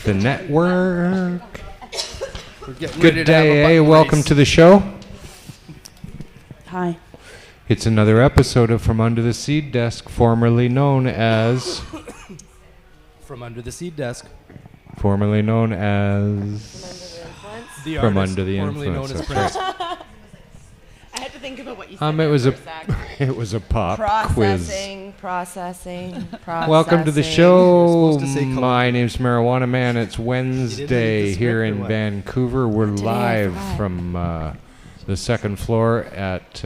the network. Good day, eh? Welcome to the show. Hi. It's another episode of From Under the Seed Desk, formerly known as... From Under the Seed Desk. Formerly known as... From Under the Formerly known Influence. as Prince. I had to think about what you said. It was a pop quiz. Processing. Welcome to the show. You're supposed to say My name's Marijuana Man. It's Wednesday here in Vancouver. We're live from the second floor at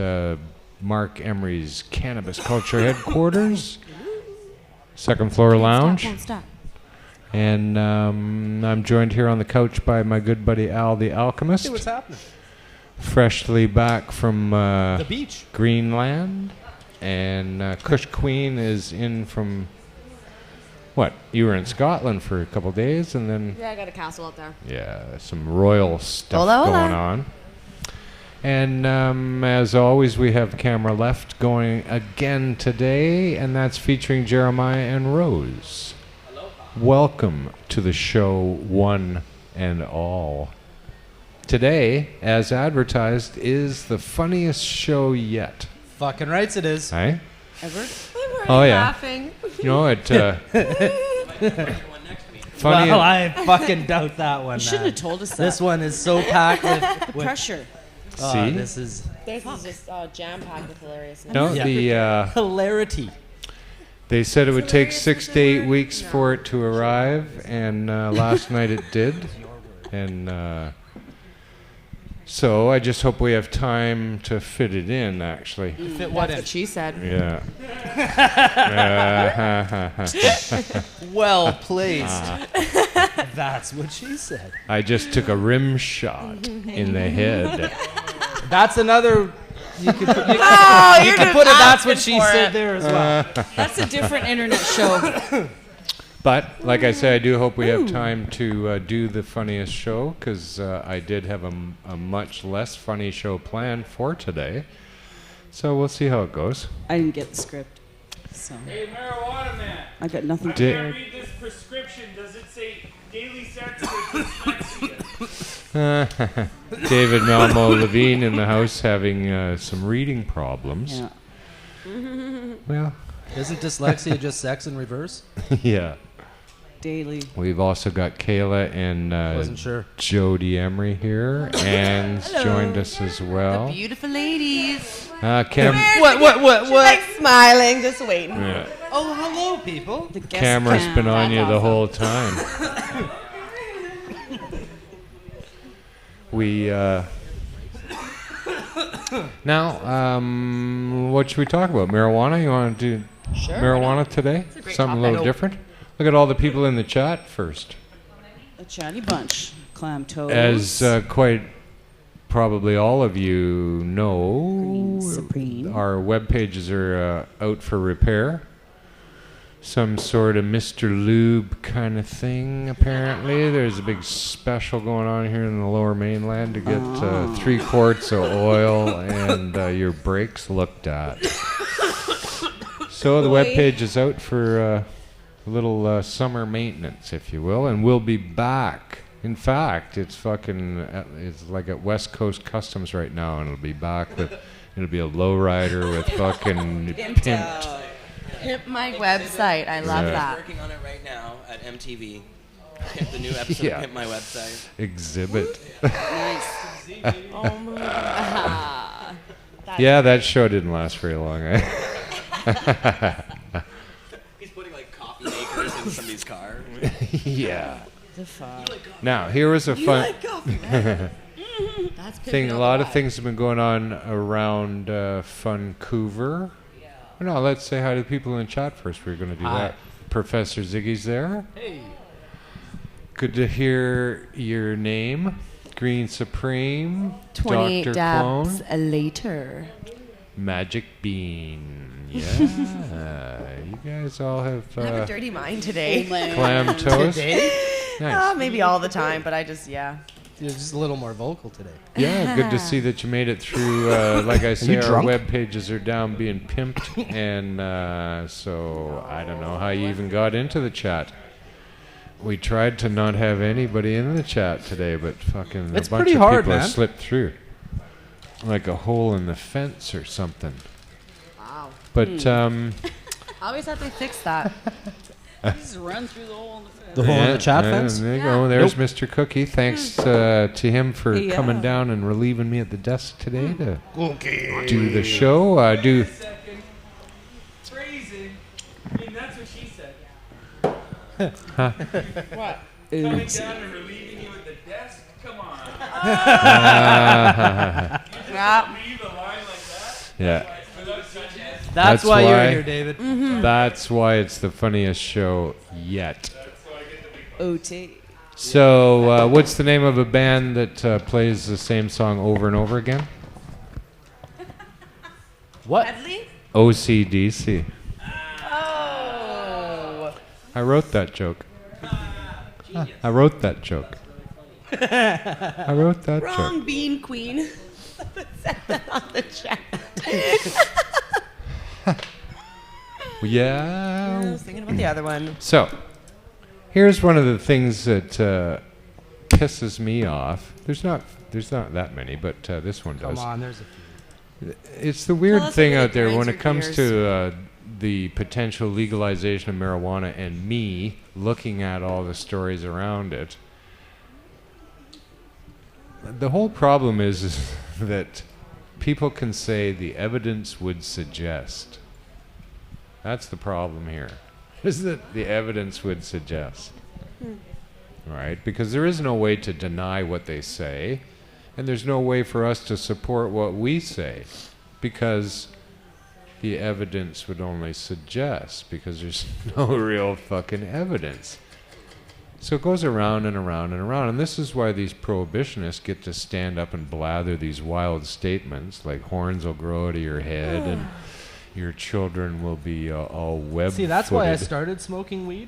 Marc Emery's Cannabis Culture headquarters. Second floor lounge. Don't stop. And I'm joined here on the couch by my good buddy Al the Alchemist. Hey, what's happening? Freshly back from The beach. Greenland. And Kush Queen is in from... What? You were in Scotland for a couple days and then... Yeah, I got a castle out there. Yeah, some royal stuff Hola. going on. And as always, we have camera left going again today, and that's featuring Jeremiah and Rose. Aloha. Welcome to the show, one and all. Today, as advertised, is the funniest show yet. Fucking rights it is. Hey? Ever? Oh, yeah. Laughing. You know, it... funny... Well, I fucking doubt that one. You shouldn't have told us that. This one is so packed with Pressure. See? This is This is just jam-packed with hilarious. No, Yeah. the... hilarity. They said it would take 6 to 8 weeks for it to arrive, and last night it did. And so I just hope we have time to fit it in, actually. Fit what in? What she said. Yeah. Well placed. That's what she said. I just took a rim shot in the head. That's another. You could put, you You're could just put it. That's what asking she for said it. there as well. That's a different internet show. But, like I said, I do hope we have time to do the funniest show, because I did have a much less funny show planned for today. So we'll see how it goes. I didn't get the script, so Hey, Marijuana Man. I got nothing I'm to going do. to read this prescription. Does it say daily sex or dyslexia? David Malmo Levine in the house having some reading problems. Yeah. Well, Isn't dyslexia just sex in reverse? yeah. Daily. We've also got Kayla and Wasn't sure. Jody Emery here. Anne's joined us as well. Beautiful ladies. Cam- What? Like smiling, just waiting. yeah. Oh, hello, people. The guest Camera's cam. been on you That's the awesome. whole time. We now, what should we talk about? Marijuana? You want to do marijuana today? great Something a topic. little different. Look at all the people in the chat first. A chatty bunch. Clam toes. As quite probably all of you know, Green Supreme. our web pages are out for repair. Some sort of Mr. Lube kind of thing, apparently. There's a big special going on here in the Lower Mainland to get 3 quarts of oil and your brakes looked at. So the web page is out for a little summer maintenance, if you will, and we'll be back. In fact, it's like at West Coast Customs right now, and it'll be back with, it'll be a lowrider with fucking pimped. Pimp my website. I love Yeah. that. Working on it right now at MTV. The new episode Yeah. of Pimp My Website. Exhibit. Nice. Oh my god. Yeah, that show didn't last very long. Eh? He's putting like coffee makers in somebody's car. Yeah. The fuck. Now, here was a fun That's thing. A lot of things have been going on around Vancouver. No, let's say hi to the people in the chat first. We're going to do Hi. that. Professor Ziggy's there. Hey. Good to hear your name. Green Supreme. 28 Dr. dabs Clone. later. Magic Bean. Yeah. You guys all have I have a dirty mind today. clam toast. Today? Nice. Maybe all the time, but I just, yeah. You're just a little more vocal today. Yeah, good to see that you made it through. Like I say, you our drunk? web pages are down being pimped, and so I don't know how you even got into the chat. We tried to not have anybody in the chat today, but fucking It's a bunch pretty of hard, people man. have slipped through. Like a hole in the fence or something. Wow. But, I always thought they fixed that. Just run through the hole in the fence. The hole in the chat yeah, fence? There you go. There's Nope. Mr. Cookie. Thanks to him for Yeah. coming down and relieving me at the desk today to do the show. Do Second. Phrasing. I mean, that's what she said. What? Coming down and relieving you at the desk? Come on. Yeah. Leave a line like that? yeah. Without such as. That's why why- you're here, David. That's why it's the funniest show yet. OT. So, what's the name of a band that plays the same song over and over again? What? Headley? OCDC. Oh. I wrote that joke. I wrote that joke. I wrote that joke. Wrong bean queen. Said that on the chat. I Yeah. was thinking about the other one. So, here's one of the things that pisses me off. There's not that many, but this one does. Come on, there's a few. It's the weird Tell us thing what really out there when grinds it comes your to the potential legalization of marijuana and me looking at all the stories around it. The whole problem is that people can say the evidence would suggest. That's the problem here. Is that the evidence would suggest. Right? Because there is no way to deny what they say, and there's no way for us to support what we say, because the evidence would only suggest, because there's no real fucking evidence. So it goes around and around and around, and this is why these prohibitionists get to stand up and blather these wild statements, like horns will grow out of your head, and your children will be all web-footed. See, that's why I started smoking weed.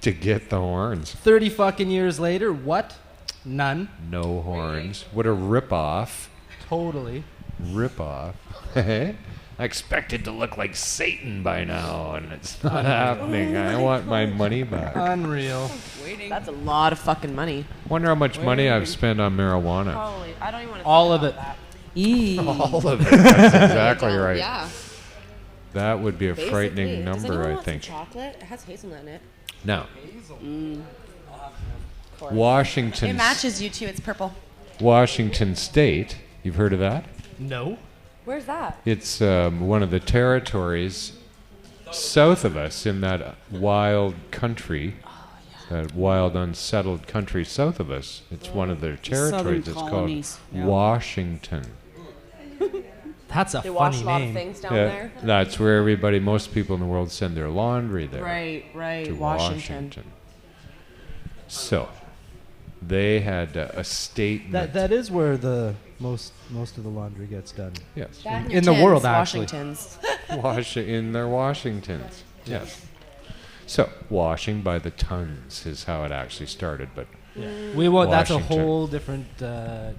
To get the horns. 30 fucking years later, what? None. No horns. What a rip-off. Totally. Rip-off. I expected to look like Satan by now, and it's not happening. I want my money back. Unreal. Waiting. That's a lot of fucking money. Wonder how much money I've spent on marijuana. Holy, I don't even want to. All of it. All of it. That's exactly right. Yeah. That would be a Basically. frightening Does number, anyone I want think. some chocolate? It has hazelnut in it. Now, Of course. Washington, It matches you too. It's purple. Washington State. You've heard of that? No. Where's that? It's one of the territories south of us in that wild country, that wild unsettled country south of us. It's one of their territories. It's colonies. called Yeah. Washington. That's a They wash funny a lot of name. things down Yeah, there. that's where everybody, most people in the world send their laundry there. Right. To Washington. So, they had a statement. That is where the most of the laundry gets done. Yes. That and In your the world, tins, actually. Washingtons. In their Washingtons. Yes. So, washing by the tons is how it actually started, but We won't. That's a Washington. whole different Bye.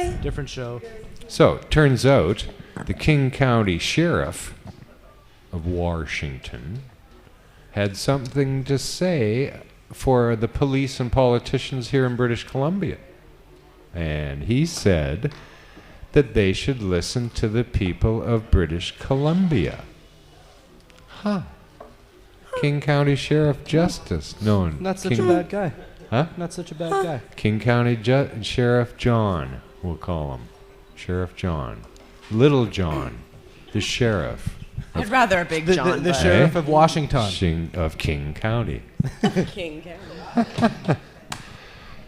story, different show. so turns out the King County Sheriff of Washington had something to say for the police and politicians here in British Columbia. And he said that they should listen to the people of British Columbia. Huh. King County Sheriff Justice. No, Not such King, a bad guy. Huh? Not such a bad guy. King County Sheriff John, we'll call him. Sheriff John. Little John, the sheriff I'd rather a big The, John. the but- sheriff of Washington. of King County. King County.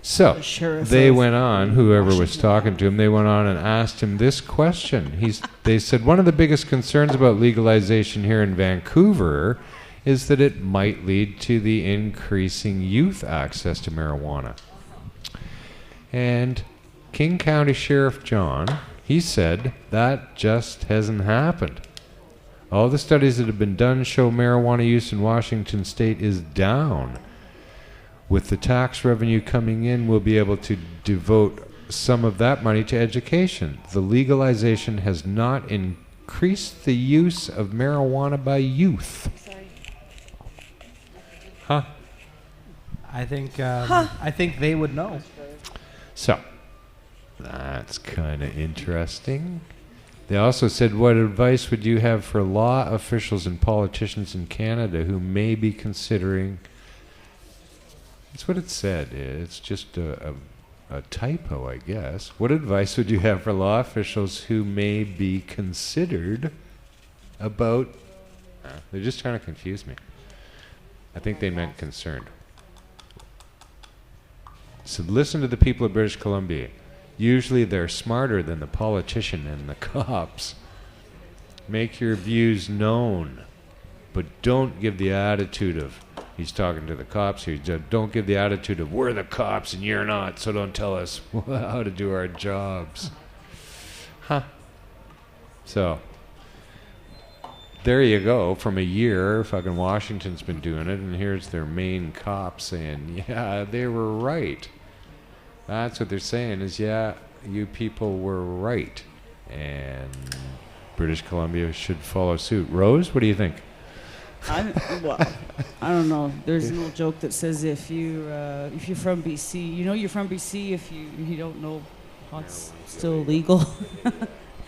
So, sheriff they of went on, whoever was talking to him, they went on and asked him this question. They said, one of the biggest concerns about legalization here in Vancouver is that it might lead to the increasing youth access to marijuana. And King County Sheriff John, he said that just hasn't happened. All the studies that have been done show marijuana use in Washington state is down. With the tax revenue coming in, we'll be able to devote some of that money to education. The legalization has not increased the use of marijuana by youth. Huh? I think they would know. So, that's kind of interesting. They also said, what advice would you have for law officials and politicians in Canada who may be considering... That's what it said. It's just a typo, I guess. What advice would you have for law officials who may be considered about... they're just trying to confuse me. I think they meant concerned. So listen to the people of British Columbia. Usually they're smarter than the politician and the cops. Make your views known, but don't give the attitude of, he's talking to the cops here, don't give the attitude of, we're the cops and you're not, so don't tell us how to do our jobs. So, there you go. From a year, fucking Washington's been doing it, and here's their main cop saying, yeah, they were right. That's what they're saying is, yeah, you people were right. And British Columbia should follow suit. Rose, what do you think? I don't know. There's an old joke that says if you're from BC, you know you're from BC if you don't know pot's still legal.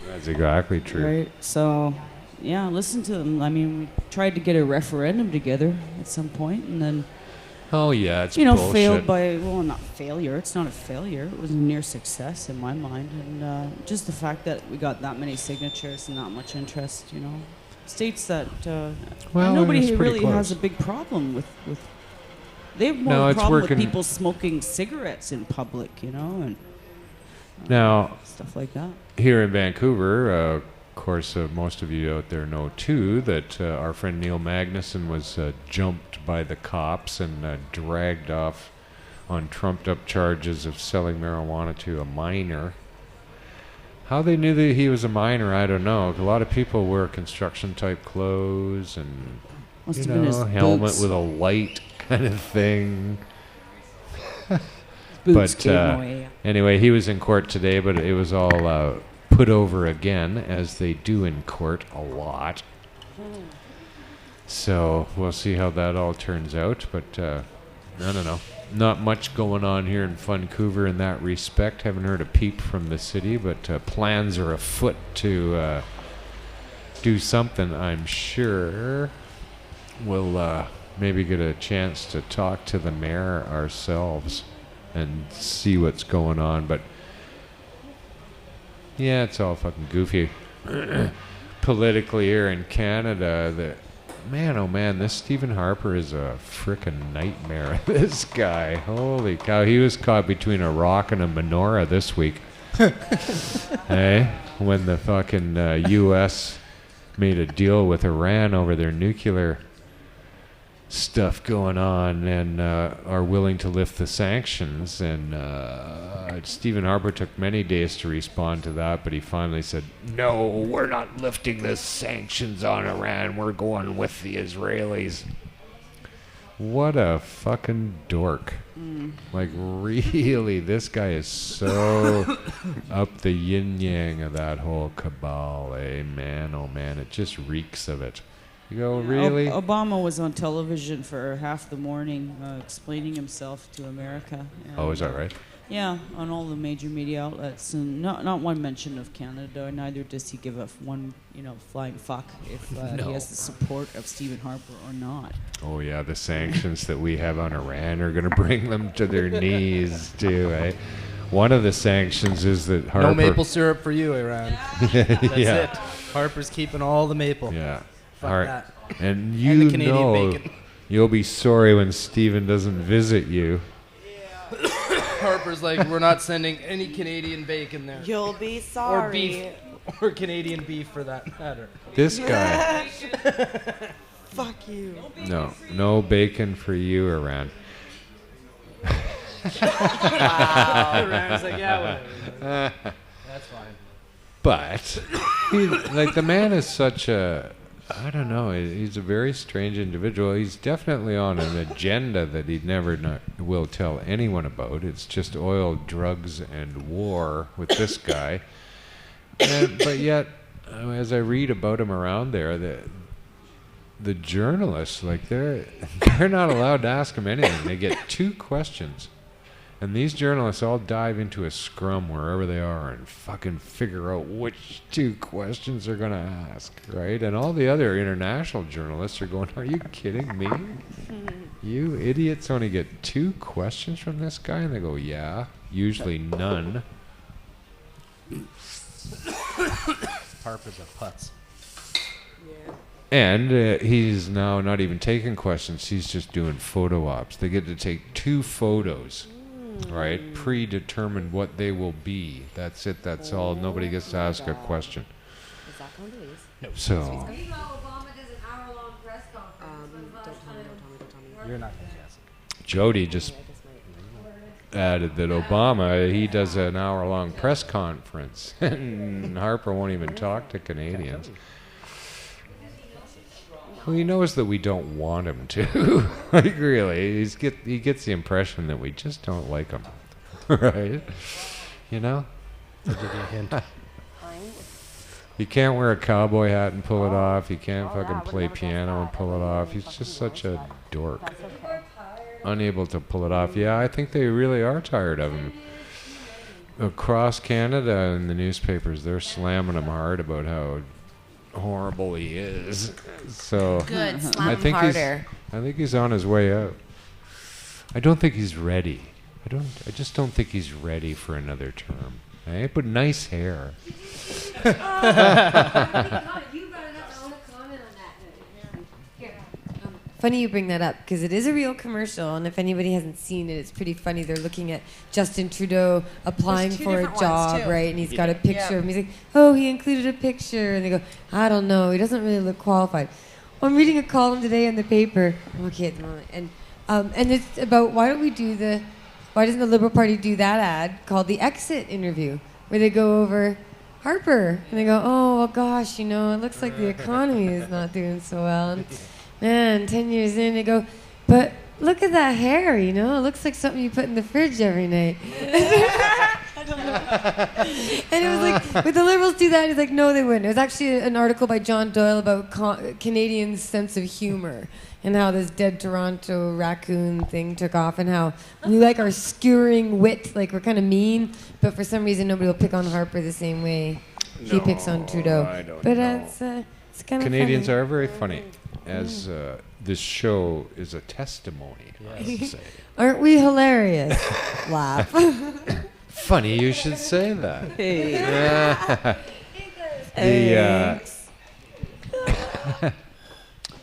That's exactly true. Right. So, yeah, listen to them. I mean, we tried to get a referendum together at some point, and then Oh, yeah, it's bullshit. failed by, well, not failure. It's not a failure. It was a near success in my mind. And just the fact that we got that many signatures and that much interest, states that nobody really has a big problem with they have more problem with people smoking cigarettes in public, and now, stuff like that. Here in Vancouver, of course, most of you out there know too that our friend Neil Magnuson was jumped by the cops and dragged off on trumped-up charges of selling marijuana to a minor. How they knew that he was a minor, I don't know. A lot of people wear construction-type clothes and helmet boots. with a light kind of thing. Boots But came away. anyway, he was in court today, but it was all put over again, as they do in court a lot. So we'll see how that all turns out. But I don't know. Not much going on here in Vancouver in that respect. Haven't heard a peep from the city, but plans are afoot to do something, I'm sure. We'll maybe get a chance to talk to the mayor ourselves and see what's going on. But yeah, it's all fucking goofy. Politically here in Canada, man, oh man, this Stephen Harper is a frickin' nightmare. This guy, holy cow, he was caught between a rock and a menorah this week. Hey, when the fucking U.S. made a deal with Iran over their nuclear stuff going on and are willing to lift the sanctions, and Stephen Harper took many days to respond to that, but he finally said, no, we're not lifting the sanctions on Iran, we're going with the Israelis. What a fucking dork. Like, really, this guy is so up the yin-yang of that whole cabal, man, oh man, it just reeks of it. You go, really? Obama was on television for half the morning explaining himself to America. Oh, is that right? Yeah, on all the major media outlets, and not one mention of Canada. Neither does he give a one, flying fuck if he has the support of Stephen Harper or not. Oh yeah, the sanctions that we have on Iran are going to bring them to their knees too, eh? One of the sanctions is that Harper... No maple syrup for you, Iran. That's it. Harper's keeping all the maple. Yeah. Fuck that. And the Canadian bacon. You'll be sorry when Stephen doesn't visit you. Harper's like, we're not sending any Canadian bacon there. You'll be sorry. Or beef. Or Canadian beef, for that matter. This guy. Fuck you. No bacon for you, Iran. Iran's like, yeah, whatever. That's fine. But, the man is such a... I don't know. He's a very strange individual. He's definitely on an agenda that he never will tell anyone about. It's just oil, drugs, and war with this guy. But yet, as I read about him around there, the journalists, like they're not allowed to ask him anything. They get 2 questions. And these journalists all dive into a scrum wherever they are and fucking figure out which 2 questions they're going to ask, right? And all the other international journalists are going, are you kidding me? You idiots only get 2 questions from this guy? And they go, yeah, usually none. Harp is a putz. And he's now not even taking questions. He's just doing photo ops. They get to take 2 photos. Right, predetermined what they will be. That's it. That's all. Nobody gets to ask a question. Is that going to lose? No. So, Meanwhile, Obama does an hour-long press conference. Don't tell me. You're not going to guess. Jody just added that Obama, he does an hour-long press conference, and Harper won't even talk to Canadians. Well, he knows that we don't want him to. Like, really, he gets the impression that we just don't like him, right? You know? I'll give you a hint. He can't wear a cowboy hat and pull it off. He can't fucking play piano and pull it off. He's just such a dork. Unable to pull it off. Yeah, I think they really are tired of him. Across Canada in the newspapers, they're slamming him hard about how horrible he is. So Good, slam him harder. I think he's on his way out. I don't think he's ready. I just don't think he's ready for another term. Eh? But nice hair. You brought it up. I want to comment on that. Here. Funny you bring that up because it is a real commercial, and if anybody hasn't seen it, it's pretty funny. They're looking at Justin Trudeau applying There's 2 for a different job, ones, too. right? And he's got a picture of him. He's like, oh, he included a picture. And they go, I don't know. He doesn't really look qualified. Well, I'm reading a column today in the paper. I'm okay at the moment. And it's about why doesn't the Liberal Party do that ad called the exit interview, where they go over Harper. And they go, oh, well, gosh, it looks like the economy is not doing so well. And man, 10 years in, they go, but look at that hair, it looks like something you put in the fridge every night. I don't know. And it was like, would the Liberals do that? He's like, no, they wouldn't. It was actually an article by John Doyle about Canadians' sense of humor and how this dead Toronto raccoon thing took off and how we like our skewering wit, like we're kind of mean, but for some reason nobody will pick on Harper the same way he picks on Trudeau. I don't but know. It's kind of Canadians funny. are very funny, as this show is a testimony, I would say. Aren't we hilarious? Laugh. Funny you should say that. Hey. Thanks.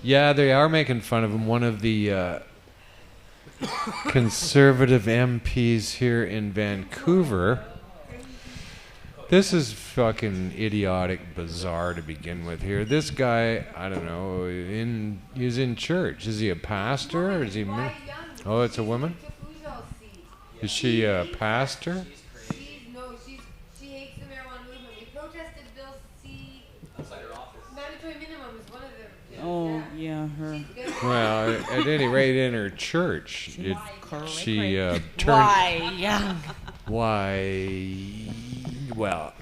Yeah, they are making fun of him. One of the conservative MPs here in Vancouver. This is fucking idiotic, bizarre to begin with here. This guy, I don't know, he's in church. Is he a pastor or is he... Oh, it's a woman? Is she a pastor? She hates the marijuana movement. We protested Bill C. Mandatory minimum is one of the... Oh, yeah, her. Well, at any rate, in her church, she turned... Why? Yeah. Why? Well,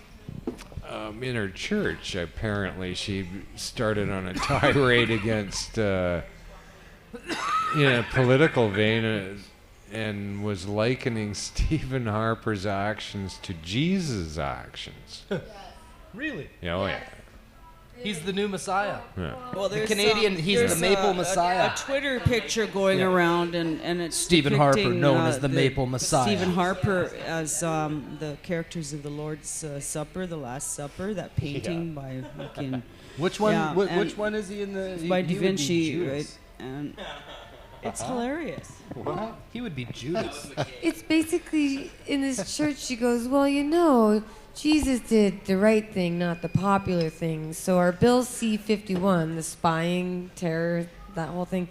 in her church, apparently, she started on a tirade against, in a political vein, and was likening Stephen Harper's actions to Jesus' actions. Really? Oh, yeah. He's the new Messiah. Yeah. Well, The Canadian, he's the Maple Messiah. A Twitter picture going around, and it's Stephen Harper, depicting, known as the Maple Messiah. Stephen Harper as the characters of the Lord's Supper, the Last Supper, that painting by fucking... Which one? Yeah, Which one is he in the? It's by Da he would be Vinci, Judas. right? And it's hilarious. What? He would be Judas. It's basically, in this church, she goes, well, Jesus did the right thing, not the popular thing. So our Bill C-51, the spying, terror, that whole thing,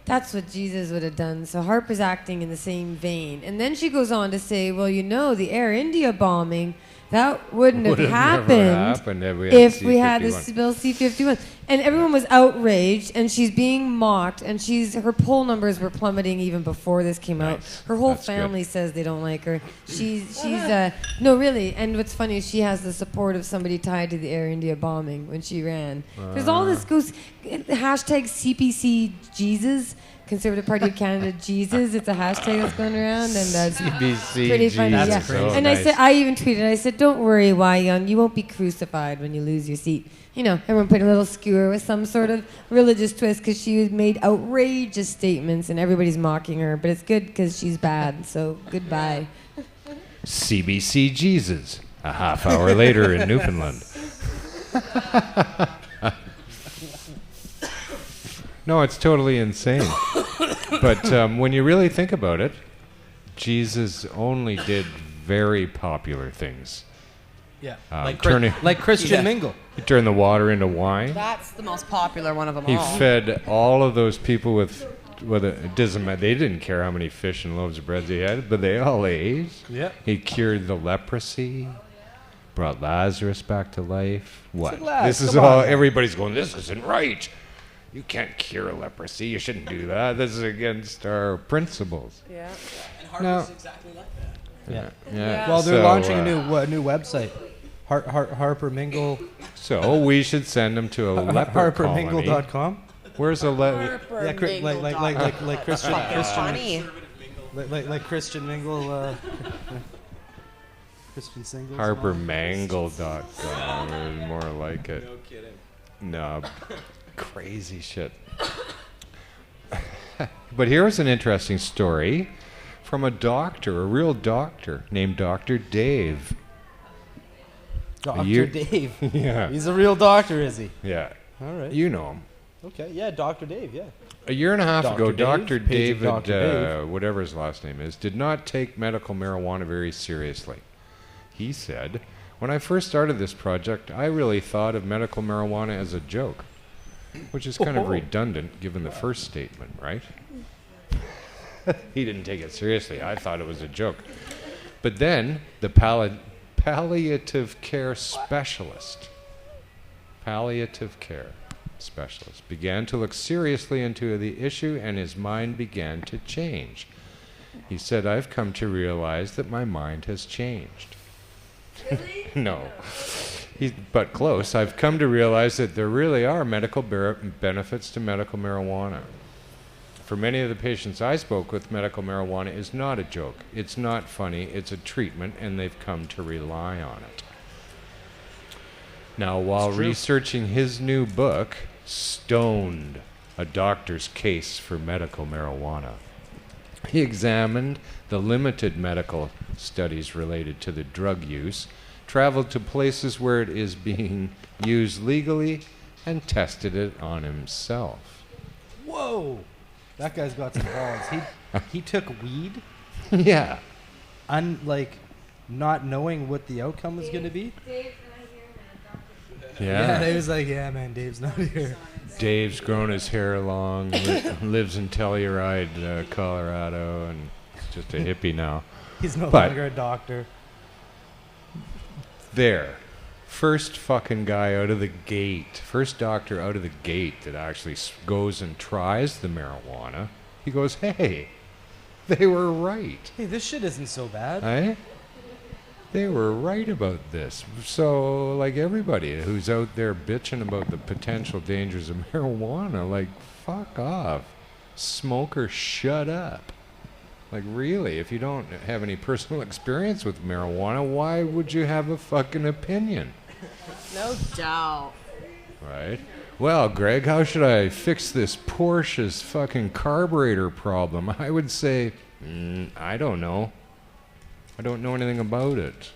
that's what Jesus would have done. So Harper's acting in the same vein. And then she goes on to say, well, the Air India bombing, That wouldn't have Never happened if we had C-51. this Bill C-51. And everyone was outraged, and she's being mocked, and her poll numbers were plummeting even before this came out. Her whole That's good. family says they don't like her. She's no, really. And what's funny is she has the support of somebody tied to the Air India bombing when she ran. There's all this goes hashtag CPC Jesus. Conservative Party of Canada, Jesus. It's a hashtag that's going around, and that's CBC, pretty funny. Jesus. Yeah. So And nice. I even tweeted, I said, "Don't worry, Wai Young, you won't be crucified when you lose your seat." You know, everyone put a little skewer with some sort of religious twist because she made outrageous statements, and everybody's mocking her. But it's good because she's bad. So goodbye. CBC Jesus. A half hour later in Newfoundland. No, it's totally insane. But when you really think about it, Jesus only did very popular things. Yeah. Turning, Like Christian Mingle. he turned the water into wine. That's the most popular one of them He all. fed all of those people with it doesn't matter. They didn't care how many fish and loaves of bread they had, but they all ate. Yeah. He cured the leprosy, brought Lazarus back to life. What? Laz, This is come all. on. Everybody's going. This isn't right. You can't cure leprosy. You shouldn't do that. This is against our principles. Yeah. And Harper's exactly like that. Yeah. Yeah. Well, they're So, launching a new website. Harper Mingle. So we should send them to a leper colony. HarperMingle.com. Where's a leper? Yeah, like Christian Funny. like Christian Mingle. Christian singles. HarperMangle.com is more like it. No kidding. No, crazy shit. But here's an interesting story from a doctor, a real doctor named Dr. Dave. Dr. Dave. Yeah. He's a real doctor, is he? Yeah. All right. You know him. Okay. Yeah, Dr. Dave. Yeah. A year and a half ago, Dr. Dr. Dave, page David, of Dr. Dave. whatever his last name is, did not take medical marijuana very seriously. He said, "When I first started this project, I really thought of medical marijuana as a joke," which is kind of redundant given the first statement, right? He didn't take it seriously. I thought it was a joke. But then the palliative care specialist began to look seriously into the issue, and his mind began to change. He said, "I've come to realize that my mind has changed." Really? No. But close. "I've come to realize that there really are medical benefits to medical marijuana. For many of the patients I spoke with, medical marijuana is not a joke. It's not funny. It's a treatment, and they've come to rely on it." Now, while researching his new book, Stoned, A Doctor's Case for Medical Marijuana, he examined the limited medical studies related to the drug use, traveled to places where it is being used legally, and tested it on himself. Whoa. That guy's got some balls. He took weed, Yeah. not knowing what the outcome was going to be. Dave's not here, man. Yeah. He was like, "Yeah, man, Dave's not here." Dave's grown his hair long, lives in Telluride, Colorado, and is just a hippie now. He's no But- longer a doctor. There. First fucking guy out of the gate. First doctor out of the gate that actually goes and tries the marijuana. He goes, "Hey, they were right." Hey, this shit isn't so bad. Eh? They were right about this. So, like, everybody who's out there bitching about the potential dangers of marijuana, like, fuck off. Smoker, shut up. Like, really, if you don't have any personal experience with marijuana, why would you have a fucking opinion? No doubt. Right? Well, Greg, how should I fix this Porsche's fucking carburetor problem? I would say, I don't know. I don't know anything about it.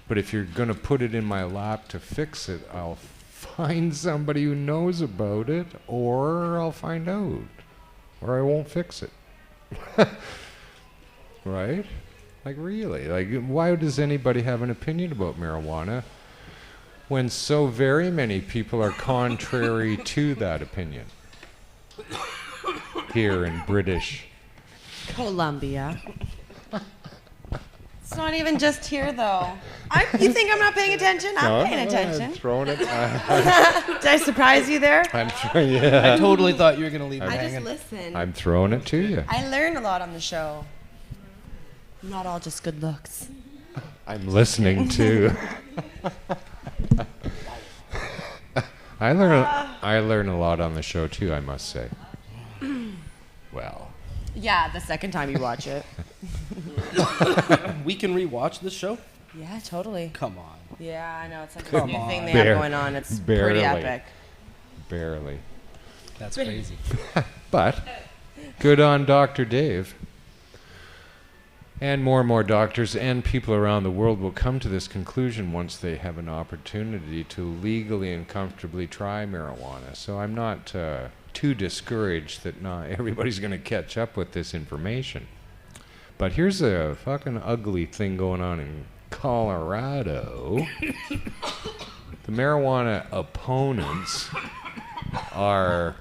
But if you're going to put it in my lap to fix it, I'll find somebody who knows about it, or I'll find out. Or I won't fix it. Right? Like, really? Like, why does anybody have an opinion about marijuana when so very many people are contrary to that opinion? Here in British Columbia. It's not even just here, though. You think I'm not paying attention? I'm paying attention. I'm throwing it. Did I surprise you there? I'm throwing yeah. I totally thought you were going to leave me I just hanging. listen. I'm throwing it to you. I learn a lot on the show. Not all just good looks. I'm listening too. I learn a lot on the show too, I must say. Well. Yeah, the second time you watch it. We can rewatch this show? Yeah, totally. Come on. Yeah, I know. It's like Come a new thing on. they have going on. It's pretty epic. Barely. That's crazy. But good on Dr. Dave. And more doctors and people around the world will come to this conclusion once they have an opportunity to legally and comfortably try marijuana. So I'm not too discouraged that not everybody's going to catch up with this information. But here's a fucking ugly thing going on in Colorado. The marijuana opponents are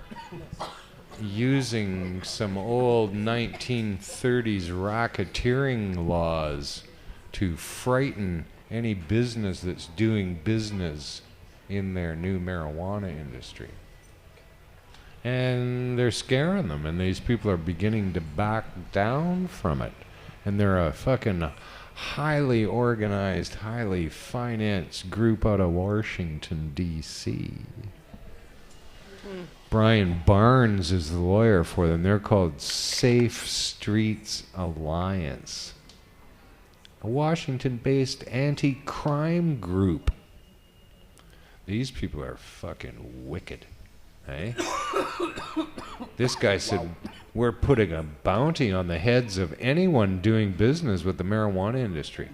using some old 1930s racketeering laws to frighten any business that's doing business in their new marijuana industry. And they're scaring them, and these people are beginning to back down from it. And they're a fucking highly organized, highly financed group out of Washington, D.C. Brian Barnes is the lawyer for them. They're called Safe Streets Alliance, a Washington-based anti-crime group. These people are fucking wicked, eh? This guy said, we're putting a bounty on the heads of anyone doing business with the marijuana industry.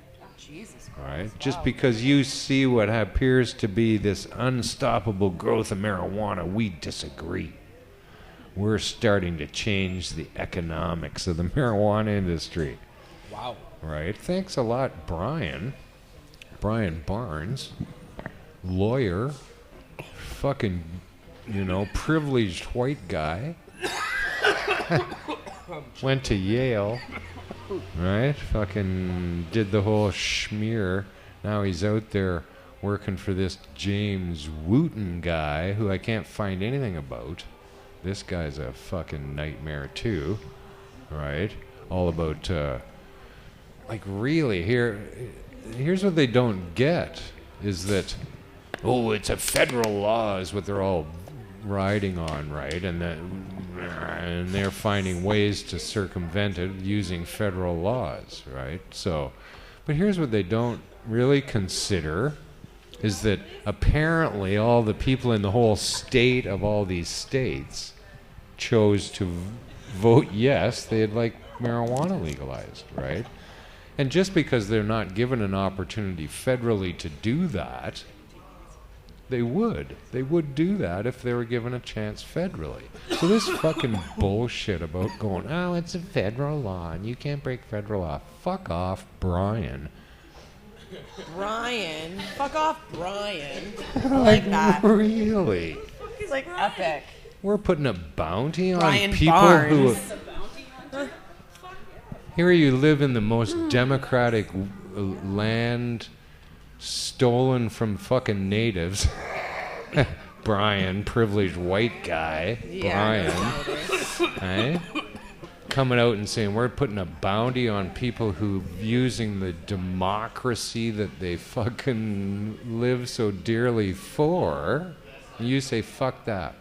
All right, just because you see what appears to be this unstoppable growth of marijuana, we disagree. We're starting to change the economics of the marijuana industry. Wow. Right? Thanks a lot, Brian. Brian Barnes, lawyer, fucking, privileged white guy. Went to Yale. Right? Fucking did the whole schmear. Now he's out there working for this James Wooten guy who I can't find anything about. This guy's a fucking nightmare too. Right? All about, really, here's what they don't get is that, it's a federal law is what they're all riding on, right? And they're finding ways to circumvent it using federal laws, right? So, but here's what they don't really consider is that apparently all the people in the whole state of all these states chose to vote yes, they'd like marijuana legalized, right? And just because they're not given an opportunity federally to do that, they would do that if they were given a chance federally. So this fucking bullshit about going, it's a federal law and you can't break federal law. Fuck off, Brian. Brian? Fuck off, Brian. I like that. Really? He's like epic. We're putting a bounty on Brian people Barnes. who... Here you live in the most democratic land stolen from fucking natives. Brian, privileged white guy. Yeah, Brian. Eh? Coming out and saying we're putting a bounty on people who using the democracy that they fucking live so dearly for. And you say fuck that.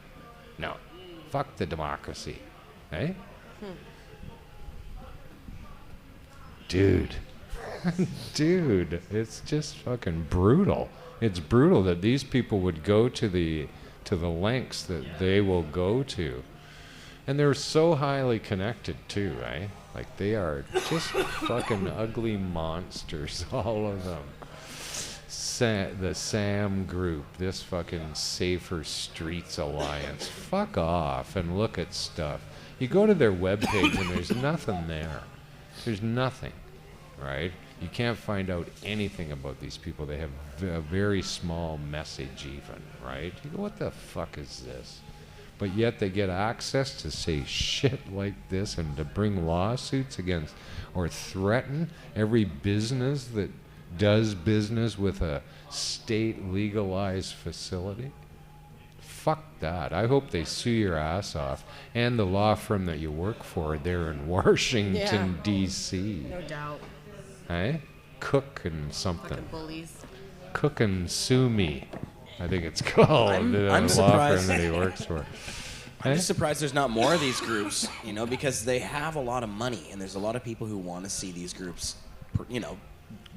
No. Fuck the democracy. Eh? Dude, it's just fucking brutal. It's brutal that these people would go to the lengths that they will go to. And they're so highly connected too, right? Like they are just fucking ugly monsters, all of them. The SAM group, this fucking Safer Streets Alliance. Fuck off and look at stuff. You go to their webpage and there's nothing there. There's nothing, right? You can't find out anything about these people. They have a very small message even, right? You go, what the fuck is this? but yet they get access to say shit like this and to bring lawsuits against or threaten every business that does business with a state legalized facility. Fuck that. I hope they sue your ass off and the law firm that you work for there in Washington, D.C. No doubt. Hey? Cook and something. Fucking bullies. Cook and Sue Me, I think it's called. I'm the law surprised. firm that he works for. I'm just surprised there's not more of these groups, you know, because they have a lot of money, and there's a lot of people who want to see these groups, you know,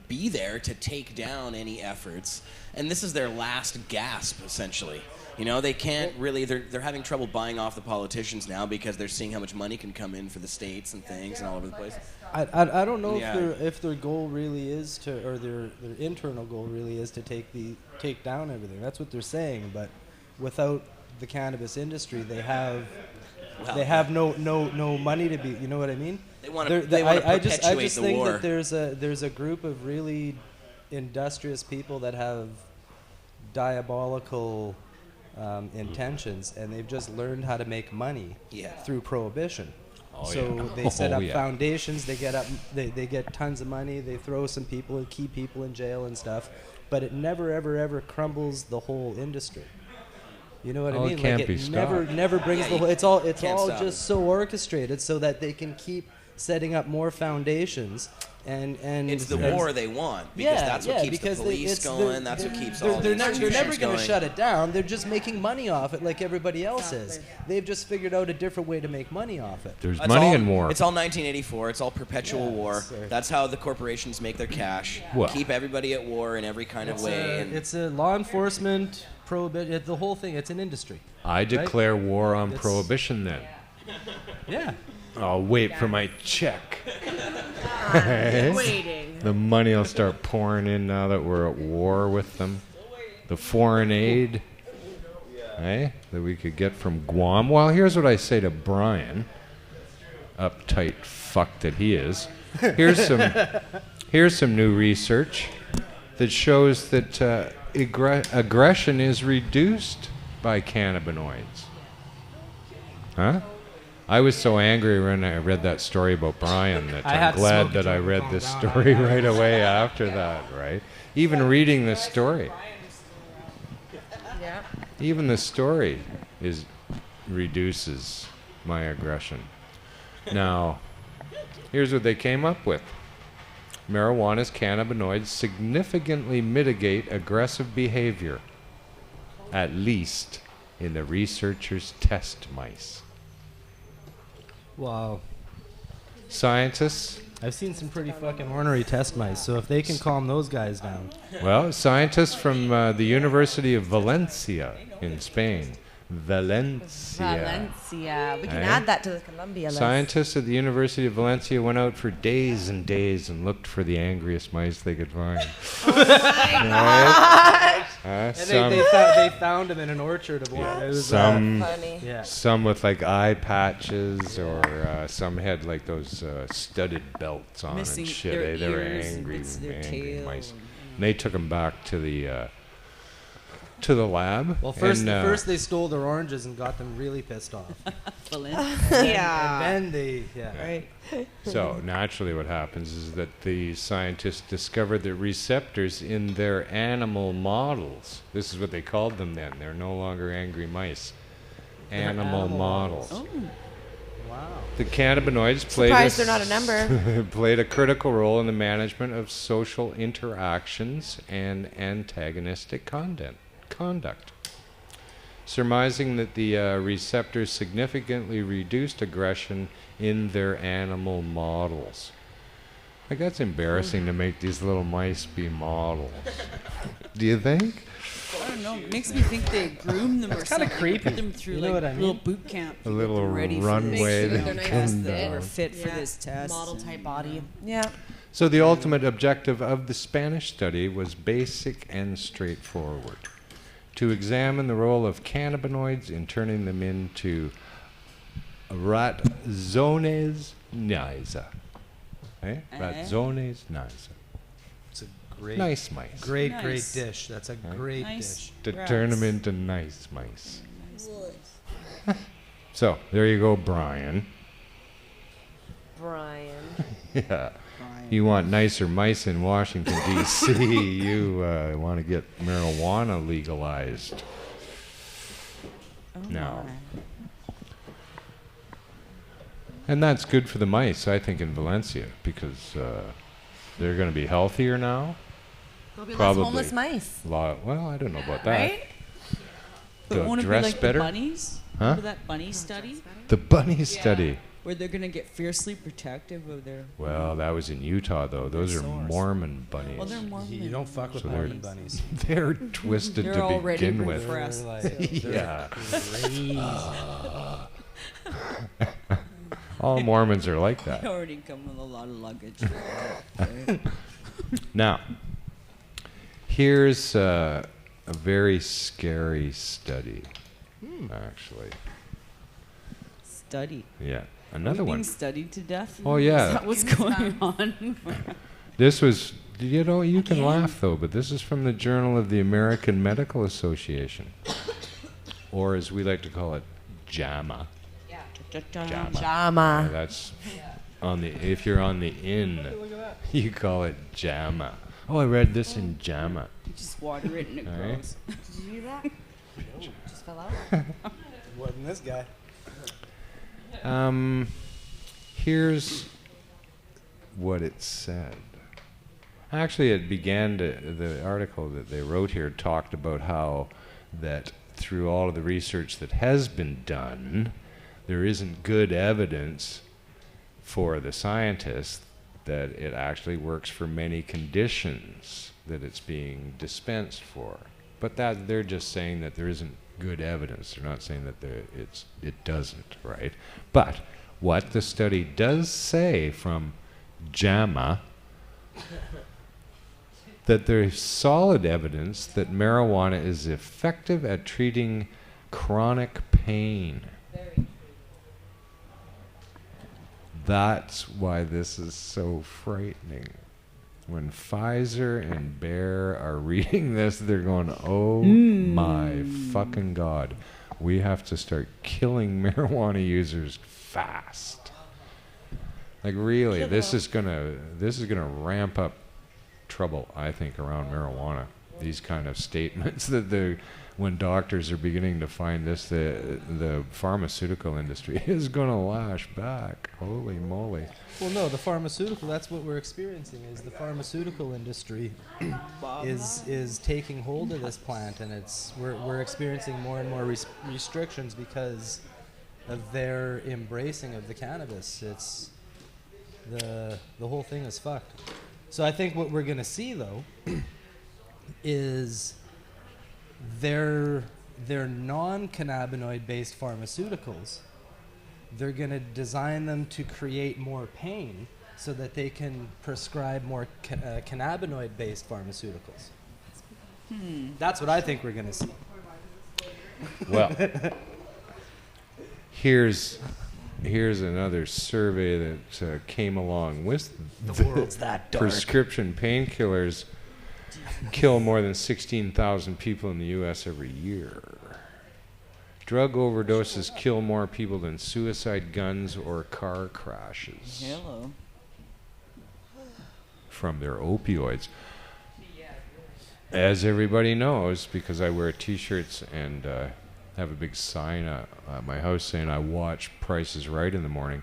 be there to take down any efforts. And this is their last gasp, essentially. You know, they can't really, they're having trouble buying off the politicians now because they're seeing how much money can come in for the states and things and all over the place. I don't know Yeah. if their goal really is to, or their internal goal really is to take down everything. That's what they're saying. But without the cannabis industry, they have no money to be. You know what I mean? They want to perpetuate I just the think war. that there's a group of really industrious people that have diabolical intentions, and they've just learned how to make money through prohibition. So they set up foundations. They get tons of money. They throw some people and keep people in jail and stuff, but it never ever crumbles the whole industry. You know what I mean? It can't like be it stopped. never brings the whole. It's all stop just so orchestrated so that they can keep setting up more foundations. And it's the war they want, because that's what keeps the police going. That's what keeps all the they're institutions never going going. to shut it down. They're just making money off it like everybody else is. They've just figured out a different way to make money off it. There's That's money all, in war. It's all 1984. It's all perpetual war. That's how the corporations make their cash. Well. Keep everybody at war in every kind of way. It's a law enforcement, prohibition, the whole thing. It's an industry. I declare war on It's- prohibition then. Yeah. I'll wait for my check. Waiting. The money will start pouring in now that we're at war with them. The foreign aid, that we could get from Guam. Well, here's what I say to Brian, uptight fuck that he is. Here's some new research that shows that aggression is reduced by cannabinoids. Huh? I was so angry when I read that story about Brian that I'm glad that I read this story right away after that, right? Even reading the story. Yeah. Even the story reduces my aggression. Now, here's what they came up with. Marijuana's cannabinoids significantly mitigate aggressive behavior, at least in the researchers' test mice. Wow. Scientists, I've seen some pretty fucking ornery test mice, so if they can calm those guys down. well, scientists from the University of Valencia in Spain. Valencia. We can Eh? add that to the Columbia list. Scientists at the University of Valencia went out for days and days and looked for the angriest mice they could find. And Some, they found him in an orchard of one. It was, some, Funny. yeah. some with like eye patches, or some had like those studded belts on Missing and shit. their They were ears and angry, bits of their angry tail mice. and, And they took them back to the lab. Well, first and, they stole their oranges and got them really pissed off. Yeah. And then they, Right. So naturally what happens is that the scientists discovered the receptors in their animal models. This is what they called them then. They're no longer angry mice. Animal models. Oh, Wow. The cannabinoids Surprised they're not a number. played a critical role in the management of social interactions and antagonistic conduct. Surmising that the receptors significantly reduced aggression in their animal models. Like, that's embarrassing to make these little mice be models. Do you think? I don't know. It makes me think they groom them or something. creepy. Put them through You know like what I little mean? boot camp. A to get little them ready runway for this, that you know, can test come that down. we're fit for Yeah. this test. Model and- type body. Yeah. So the ultimate objective of the Spanish study was basic and straightforward: to examine the role of cannabinoids in turning them into ratzones nisa. Ratzones nisa. It's a great, Nice mice. great Nice. dish. That's a great Nice. dish. To Rats. turn them into nice mice. So there you go, Brian. Brian. Yeah. You want nicer mice in Washington, D.C. You want to get marijuana legalized. No. And that's good for the mice, I think, in Valencia, because they're going to be healthier now. There'll be Probably. less homeless mice. Well, I don't know about that. Right? But won't it be dress like better? the bunnies? Huh? Remember that bunny study? The bunny study. Where they're going to get fiercely protective of their... Well, that was in Utah, though. Those are Mormon bunnies. Well, they're Mormon. You don't fuck with So Mormon bunnies. They're twisted They're to already begin with. repressed. Yeah. All Mormons are like They that. already come with a lot of luggage. Now, here's a very scary study, actually. Study. Yeah, another Being one. studied to death? Oh, yeah. Is that what's going on? This was, you know, you can laugh though, but this is from the Journal of the American Medical Association, or as we like to call it, JAMA. Jama. That's on the, if you're on the in, you call it JAMA. Oh, I read this in JAMA. You just water it and it All right. grows. Did you do that? Just fell out? Wasn't this guy? Here's what it said. Actually, it began to, the article that they wrote here talked about how that through all of the research that has been done, there isn't good evidence for the scientists that it actually works for many conditions that it's being dispensed for. But that they're just saying that there isn't good evidence. They're not saying that it doesn't, right? But what the study does say from JAMA, that there's solid evidence that marijuana is effective at treating chronic pain. That's why this is so frightening. When Pfizer and Bayer are reading this, they're going, oh my fucking God. We have to start killing marijuana users fast. Like really, this is gonna ramp up trouble, I think, around marijuana. These kind of statements that when doctors are beginning to find this, the pharmaceutical industry is going to lash back. Holy moly. Well, no, the pharmaceutical, that's what we're experiencing, is the pharmaceutical industry is taking hold of this plant, and we're experiencing more and more restrictions because of their embracing of the cannabis. It's the whole thing is fucked. So I think what we're going to see, though, is their non-cannabinoid based pharmaceuticals, they're going to design them to create more pain so that they can prescribe more cannabinoid based pharmaceuticals. That's what I think we're going to see. Well, here's another survey that came along with The world's that dark. Prescription painkillers kill more than 16,000 people in the U.S. every year. Drug overdoses kill more people than suicide, guns, or car crashes. Hello. From their opioids. As everybody knows, because I wear T-shirts and have a big sign at my house saying I watch Price is Right in the morning,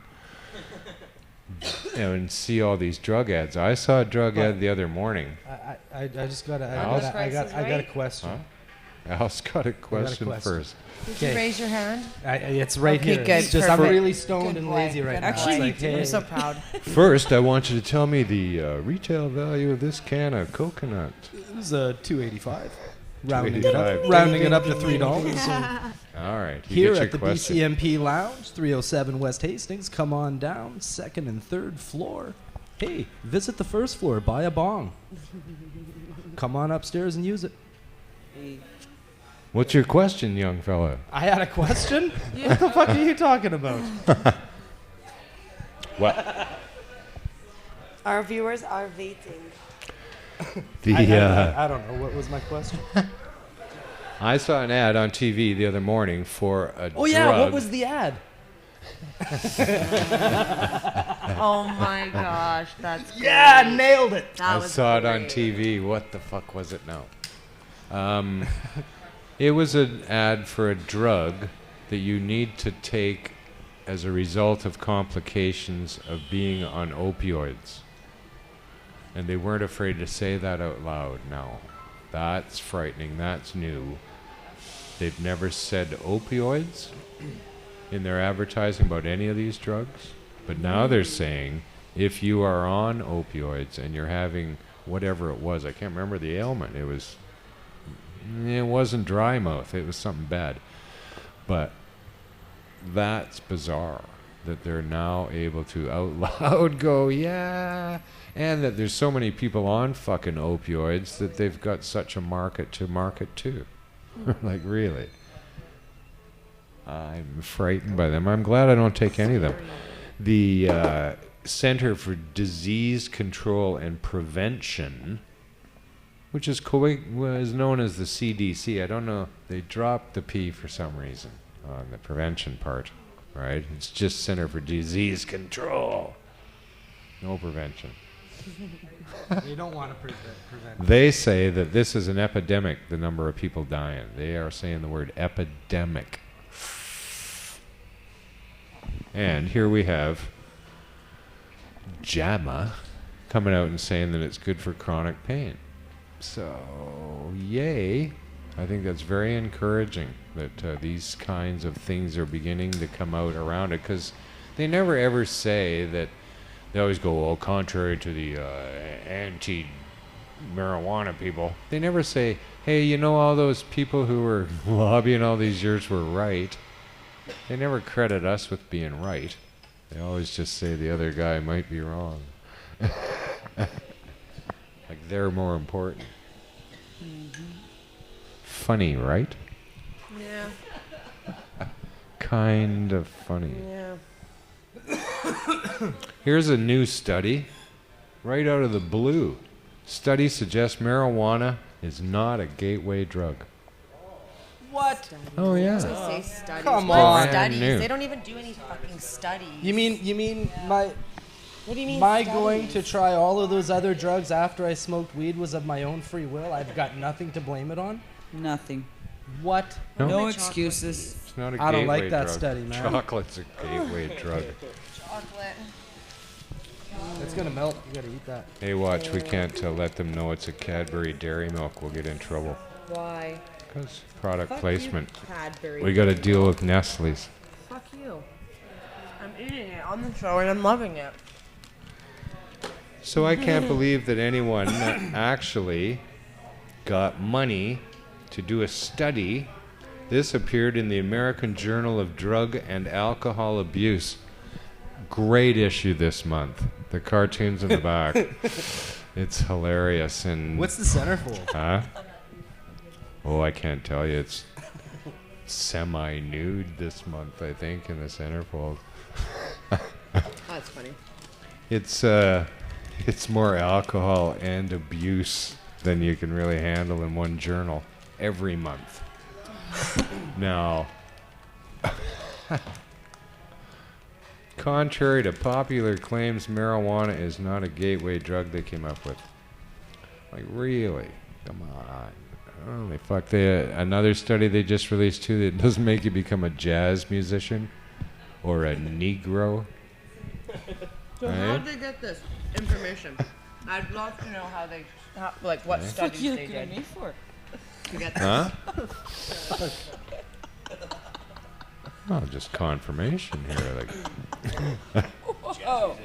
and see all these drug ads. I saw a drug ad the other morning. I got a question. Huh? Al's got a question first. Did you raise your hand? It's right Okay, here. good, It's just perfect. I'm really stoned and boy, lazy right good now. boy. It's like, hey, I'm so proud. First, I want you to tell me the retail value of this can of coconut. it was $2.85. Rounding it up to $3. All right. You Here get your at the question. BCMP Lounge, 307 West Hastings. Come on down, 2nd and 3rd floor. Hey, visit the 1st floor, buy a bong. Come on upstairs and use it. What's your question, young fella? I had a question? What the fuck are you talking about? What? Our viewers are waiting. The I don't know. What was my question? I saw an ad on TV the other morning for a drug. Oh yeah, what was the ad? Oh my gosh, that's great. Yeah, nailed it. I saw it on TV. What the fuck was it now? It was an ad for a drug that you need to take as a result of complications of being on opioids. And they weren't afraid to say that out loud. Now, that's frightening. That's new. They've never said opioids in their advertising about any of these drugs. But now they're saying if you are on opioids and you're having whatever it was, I can't remember the ailment. It wasn't dry mouth. It was something bad. But that's bizarre that they're now able to out loud go, yeah, and that there's so many people on fucking opioids that they've got such a market to. Like, really. I'm frightened by them. I'm glad I don't take any of them. The Center for Disease Control and Prevention, which is known as the CDC. I don't know. They dropped the P for some reason on the prevention part, right? It's just Center for Disease Control. No prevention. You don't want to prevent. They say that this is an epidemic, the number of people dying. They are saying the word epidemic. And here we have JAMA coming out and saying that it's good for chronic pain. So, yay. I think that's very encouraging that these kinds of things are beginning to come out around it, because they never ever say that. They always go, well, contrary to the anti-marijuana people. They never say, hey, you know, all those people who were lobbying all these years were right. They never credit us with being right. They always just say the other guy might be wrong. Like they're more important. Mm-hmm. Funny, right? Yeah. Kind of funny. Yeah. Here's a new study, right out of the blue. Study suggests marijuana is not a gateway drug. What? Oh yeah. They say studies. Come What on. studies? New. They don't even do any fucking studies. You mean my What do you mean? my studies? going to try all of those other drugs after I smoked weed was of my own free will? I've got nothing to blame it on. Nothing. What? No excuses. It's not a I gateway don't like that drug. study, man. Chocolate's a gateway drug. Chocolate. It's gonna melt. You gotta eat that. Hey, watch, we can't let them know it's a Cadbury Dairy Milk. We'll get in trouble. Why? Because product Fuck placement. You, Cadbury. We got to deal with Nestle's. Fuck you. I'm eating it on the show and I'm loving it. So I can't believe that anyone actually got money to do a study. This appeared in the American Journal of Drug and Alcohol Abuse. Great issue this month. The cartoons in the back. It's hilarious. And What's the centerfold? huh? Oh, I can't tell you. It's semi-nude this month, I think, in the centerfold. That's funny. It's more alcohol and abuse than you can really handle in one journal every month. Now, contrary to popular claims, marijuana is not a gateway drug they came up with. Like, really? Come on. Holy fuck. Another study they just released, too, that doesn't make you become a jazz musician or a Negro. So Right? how did they get this information? I'd love to know like what studies you they looking at did me for? to get this. Huh? Oh, just confirmation here. Like, Oh,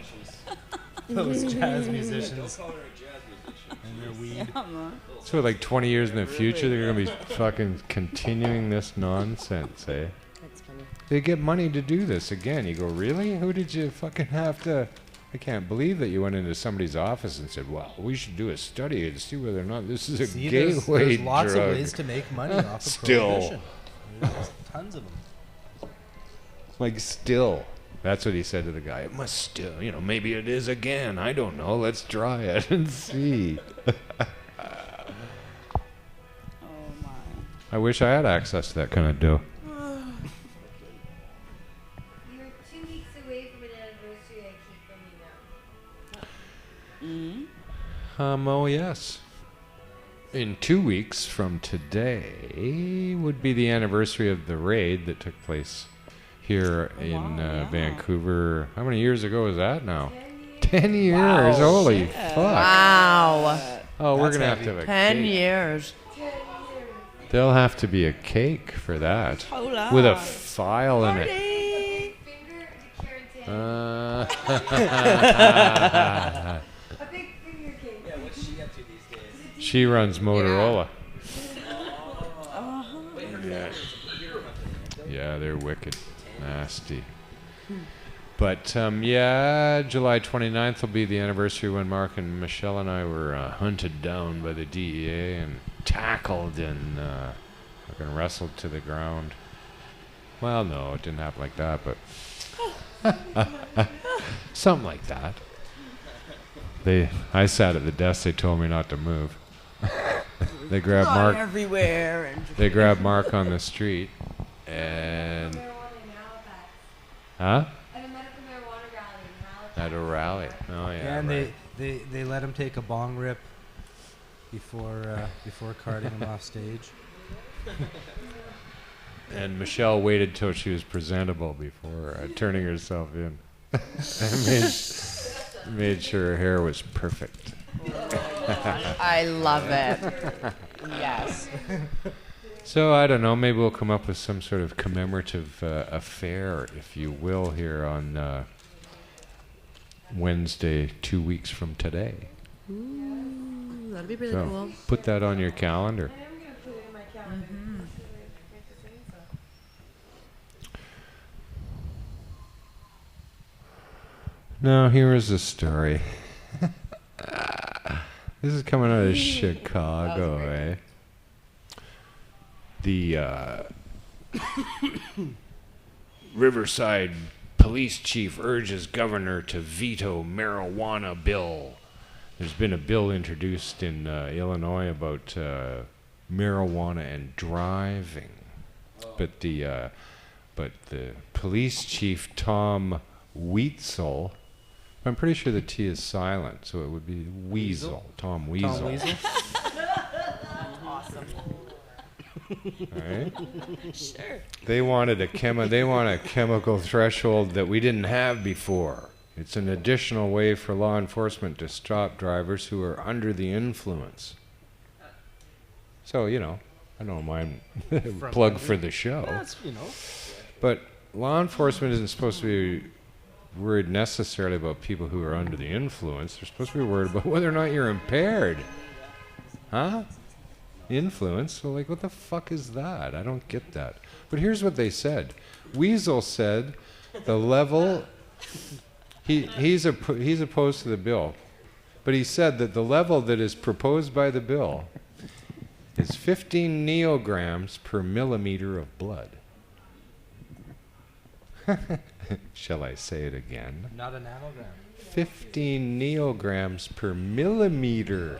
Those jazz musicians and their weed. come on. so like 20 years in the future, they're going to be fucking continuing this nonsense, eh? That's funny. They get money to do this again. You go, really? Who did you fucking have to... I can't believe that you went into somebody's office and said, well, we should do a study to see whether or not this is a See, gateway there's lots drug. of ways to make money off of Still. prohibition. There's tons of them. Like, still. That's what he said to the guy. It must still, maybe it is again. I don't know. Let's try it and see. Oh my. I wish I had access to that kind of dough. You're 2 weeks away from an anniversary I keep from you now. Oh yes. In 2 weeks from today would be the anniversary of the raid that took place here in Vancouver. How many years ago is that now? 10 years. Wow. Holy fuck. Wow. Oh, we're going to have to have a 10 cake. years. There'll have to be a cake for that. Hola. With a file in it. Finger to Karen A big finger cake. Yeah, what's she up to these days? She runs Motorola. Yeah. Yeah, they're wicked. Nasty. But, yeah, July 29th will be the anniversary when Marc and Michelle and I were hunted down by the DEA and tackled and fucking wrestled to the ground. Well, no, it didn't happen like that, but something like that. I sat at the desk. They told me not to move. They grabbed Marc. Everywhere. And They grabbed Marc on the street, and huh? At a medical marijuana rally in Halifax. At a rally. Oh yeah. And right. they let him take a bong rip before carting him off stage. And Michelle waited till she was presentable before turning herself in. And made sure her hair was perfect. I love it. Yes. So I don't know. Maybe we'll come up with some sort of commemorative affair, if you will, here on Wednesday, 2 weeks from today. Ooh, that'd be really So cool. put that on your calendar. I am going to put it in my calendar. Now, here is a story. This is coming out of Chicago, eh? The Riverside police chief urges governor to veto marijuana bill. There's been a bill introduced in Illinois about marijuana and driving, but the police chief Tom Weitzel, I'm pretty sure the T is silent, so it would be Weasel. Tom Weasel. Tom Weasel? Awesome. Right? Sure. They want a chemical threshold that we didn't have before. It's an additional way for law enforcement to stop drivers who are under the influence. So, I don't mind plug for the show. That's, But law enforcement isn't supposed to be worried necessarily about people who are under the influence. They're supposed to be worried about whether or not you're impaired. Huh? Influence? Well, what the fuck is that? I don't get that. But here's what they said. Weasel said the level... He's opposed to the bill. But he said that the level that is proposed by the bill is 15 neograms per millimeter of blood. Shall I say it again? Not a nanogram. 15 neograms per millimeter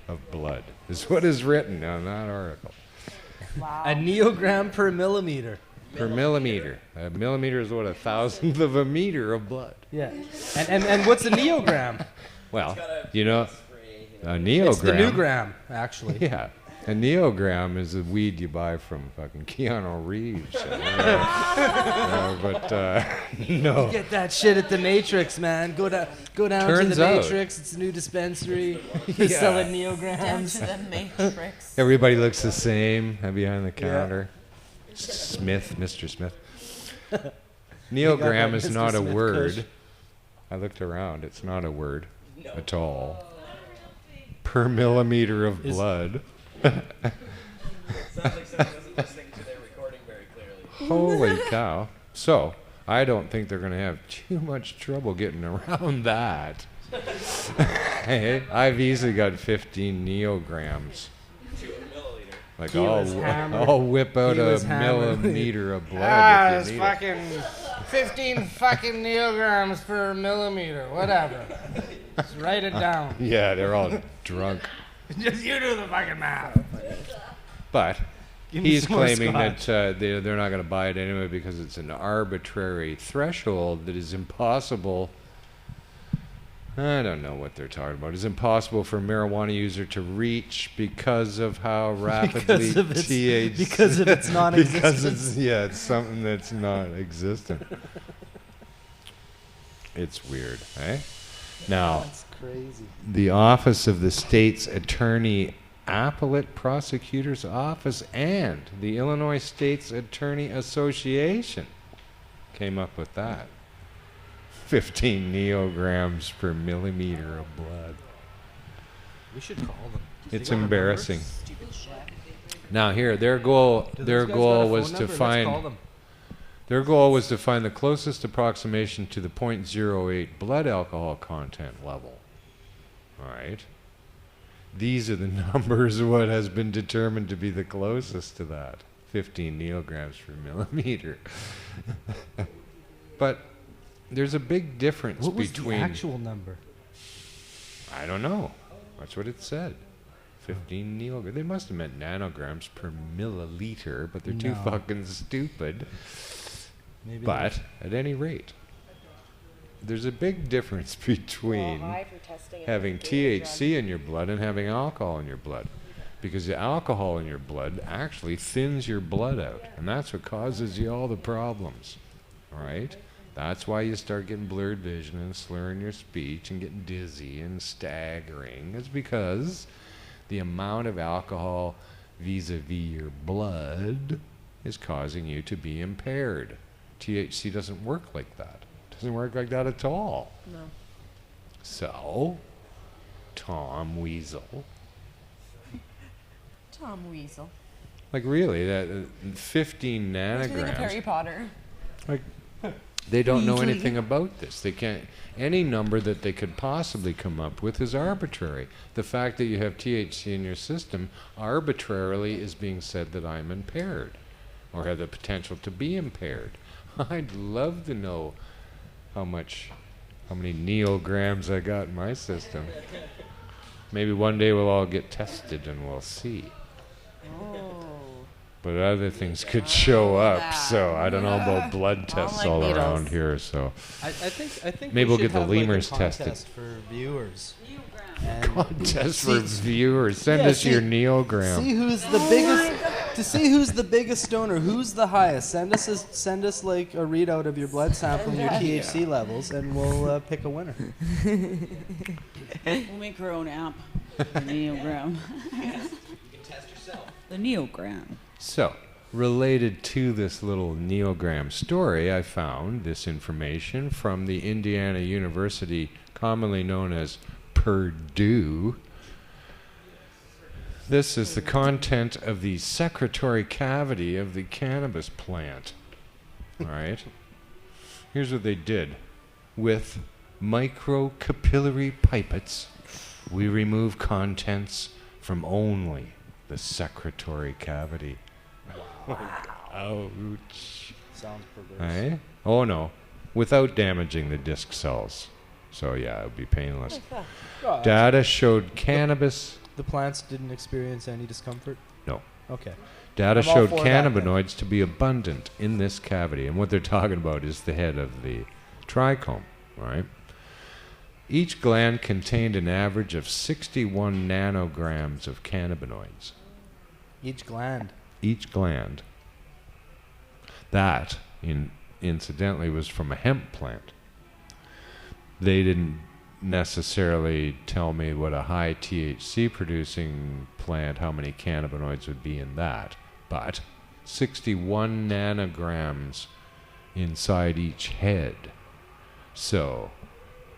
of blood is what is written on that article. Wow. A neogram per millimeter. Per millimeter. A millimeter is what, 1,000th of a meter of blood. Yeah. And what's a neogram? Well, a neogram. It's the new gram, actually. Yeah. A neogram is a weed you buy from fucking Keanu Reeves. No. You get that shit at the Matrix, man. Go down Turns to the out. Matrix. It's a new dispensary. They're selling Down neograms. to the Matrix. Everybody looks the same behind the counter. Smith, Mr. Smith. Neogram is Mr. not a Smith word. Kush. I looked around. It's not a word at all. Per millimeter of blood. Sounds like someone wasn't listening to their recording very clearly. Holy cow. So, I don't think they're going to have too much trouble getting around that. Hey, I've easily got 15 neograms. To a milliliter. Like, He was hammered. I'll whip out He a was hammered. millimeter of blood if you need it. 15 fucking neograms per millimeter, whatever. Just write it down. Yeah, they're all drunk. Just you do the fucking math. But He's claiming that they're not going to buy it anyway because it's an arbitrary threshold that is impossible. I don't know what they're talking about. It's impossible for a marijuana user to reach because of how rapidly THC... Because of its non-existence. It's something that's not existent. It's weird, eh? Now, that's crazy. The Office of the State's Attorney Appellate Prosecutor's Office and the Illinois State's Attorney Association came up with that. 15 neograms per millimeter of blood. We should call them. It's embarrassing. Now here, their goal was to find the closest approximation to the 0.08 blood alcohol content level. All right. These are the numbers what has been determined to be the closest to that. 15 neograms per millimeter. But there's a big difference between... What was the actual number? I don't know. That's what it said. 15 neograms. They must have meant nanograms per milliliter, but they're too fucking stupid. Maybe but at any rate, there's a big difference between having THC in your blood and having alcohol in your blood. Because the alcohol in your blood actually thins your blood out. And that's what causes you all the problems. All right? That's why you start getting blurred vision and slurring your speech and getting dizzy and staggering. It's because the amount of alcohol vis-a-vis your blood is causing you to be impaired. THC doesn't work like that. It doesn't work like that at all. No. So, Tom Weasel. Tom Weasel. Like really, that 15 What do you think of nanograms. Harry Potter? Like, they don't know anything about this. They can't. Any number that they could possibly come up with is arbitrary. The fact that you have THC in your system arbitrarily is being said that I'm impaired, or have the potential to be impaired. I'd love to know how many neograms I got in my system. Maybe one day we'll all get tested and we'll see. But other things could show up, so I don't know about blood tests all around here. So I think maybe we'll get the have lemurs like a tested. contest for viewers. Contest for viewers. Send us your neogram. See who's the biggest. To see who's the biggest stoner, who's the highest. Send us like a readout of your blood sample and your THC levels, and we'll pick a winner. We'll make our own app. The neogram. You can test yourself. The neogram. So, related to this little neogram story, I found this information from the Indiana University, commonly known as Purdue. This is the content of the secretory cavity of the cannabis plant. All right. Here's what they did. With microcapillary pipettes, we remove contents from only the secretory cavity. Ouch. Sounds perverse. Eh? Oh no, without damaging the disc cells. So yeah, it would be painless. Data showed cannabis. The plants didn't experience any discomfort? No. Okay. Data showed cannabinoids to be abundant in this cavity. And what they're talking about is the head of the trichome, right? Each gland contained an average of 61 nanograms of cannabinoids. Each gland? Each gland. That, incidentally, was from a hemp plant. They didn't necessarily tell me what a high THC producing plant, how many cannabinoids would be in that, but 61 nanograms inside each head. So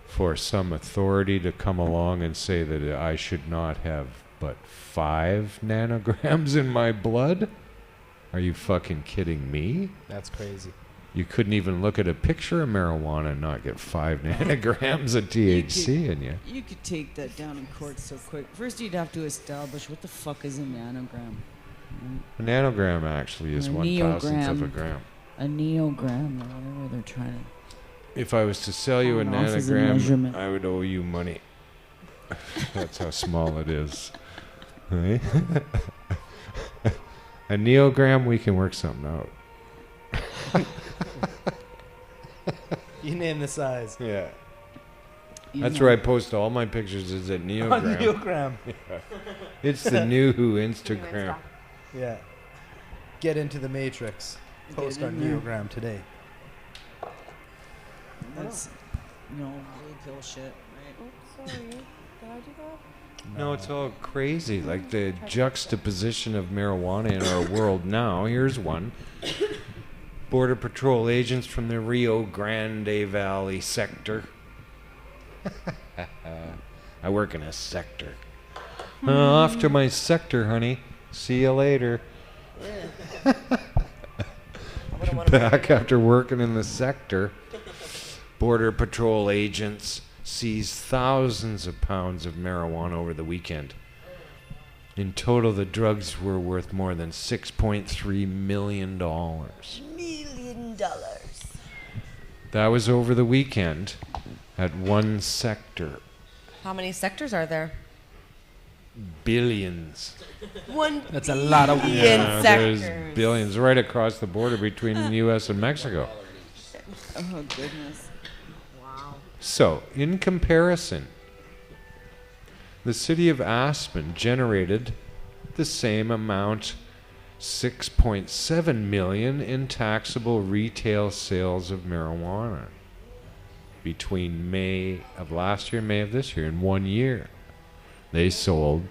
for some authority to come along and say that I should not have but 5 nanograms in my blood? Are you fucking kidding me? That's crazy. You couldn't even look at a picture of marijuana and not get 5 nanograms of THC in you. You could take that down in court so quick. First, you'd have to establish what the fuck is a nanogram. A nanogram actually is 1/1000th of a gram. A neogram, or whatever they're trying to. If I was to sell you a ounces of nanogram, measurement. I would owe you money. That's how small it is. Right? A neogram, we can work something out. You name the size. Yeah. You That's know. where I post all my pictures is at On neogram. Neogram. Yeah. It's the new Instagram. Yeah. Get into the matrix. Post Get on in there. Neogram today. That's, blue pill shit, right? Oh, sorry. Did I do that? No, it's all crazy. Like the juxtaposition of marijuana in our world now. Here's one. Border Patrol agents from the Rio Grande Valley sector. I work in a sector. Off to my sector, honey. See you later. Back after working in the sector. Border Patrol agents seized thousands of pounds of marijuana over the weekend. In total, the drugs were worth more than $6.3 million. $1 million. That was over the weekend at one sector. How many sectors are there? Billions. That's a lot of weed. There's sectors. billions right across the border between the U.S. and Mexico. Oh, goodness. Wow. So, in comparison, the city of Aspen generated the same amount, $6.7 million in taxable retail sales of marijuana between May of last year and May of this year. In 1 year, they sold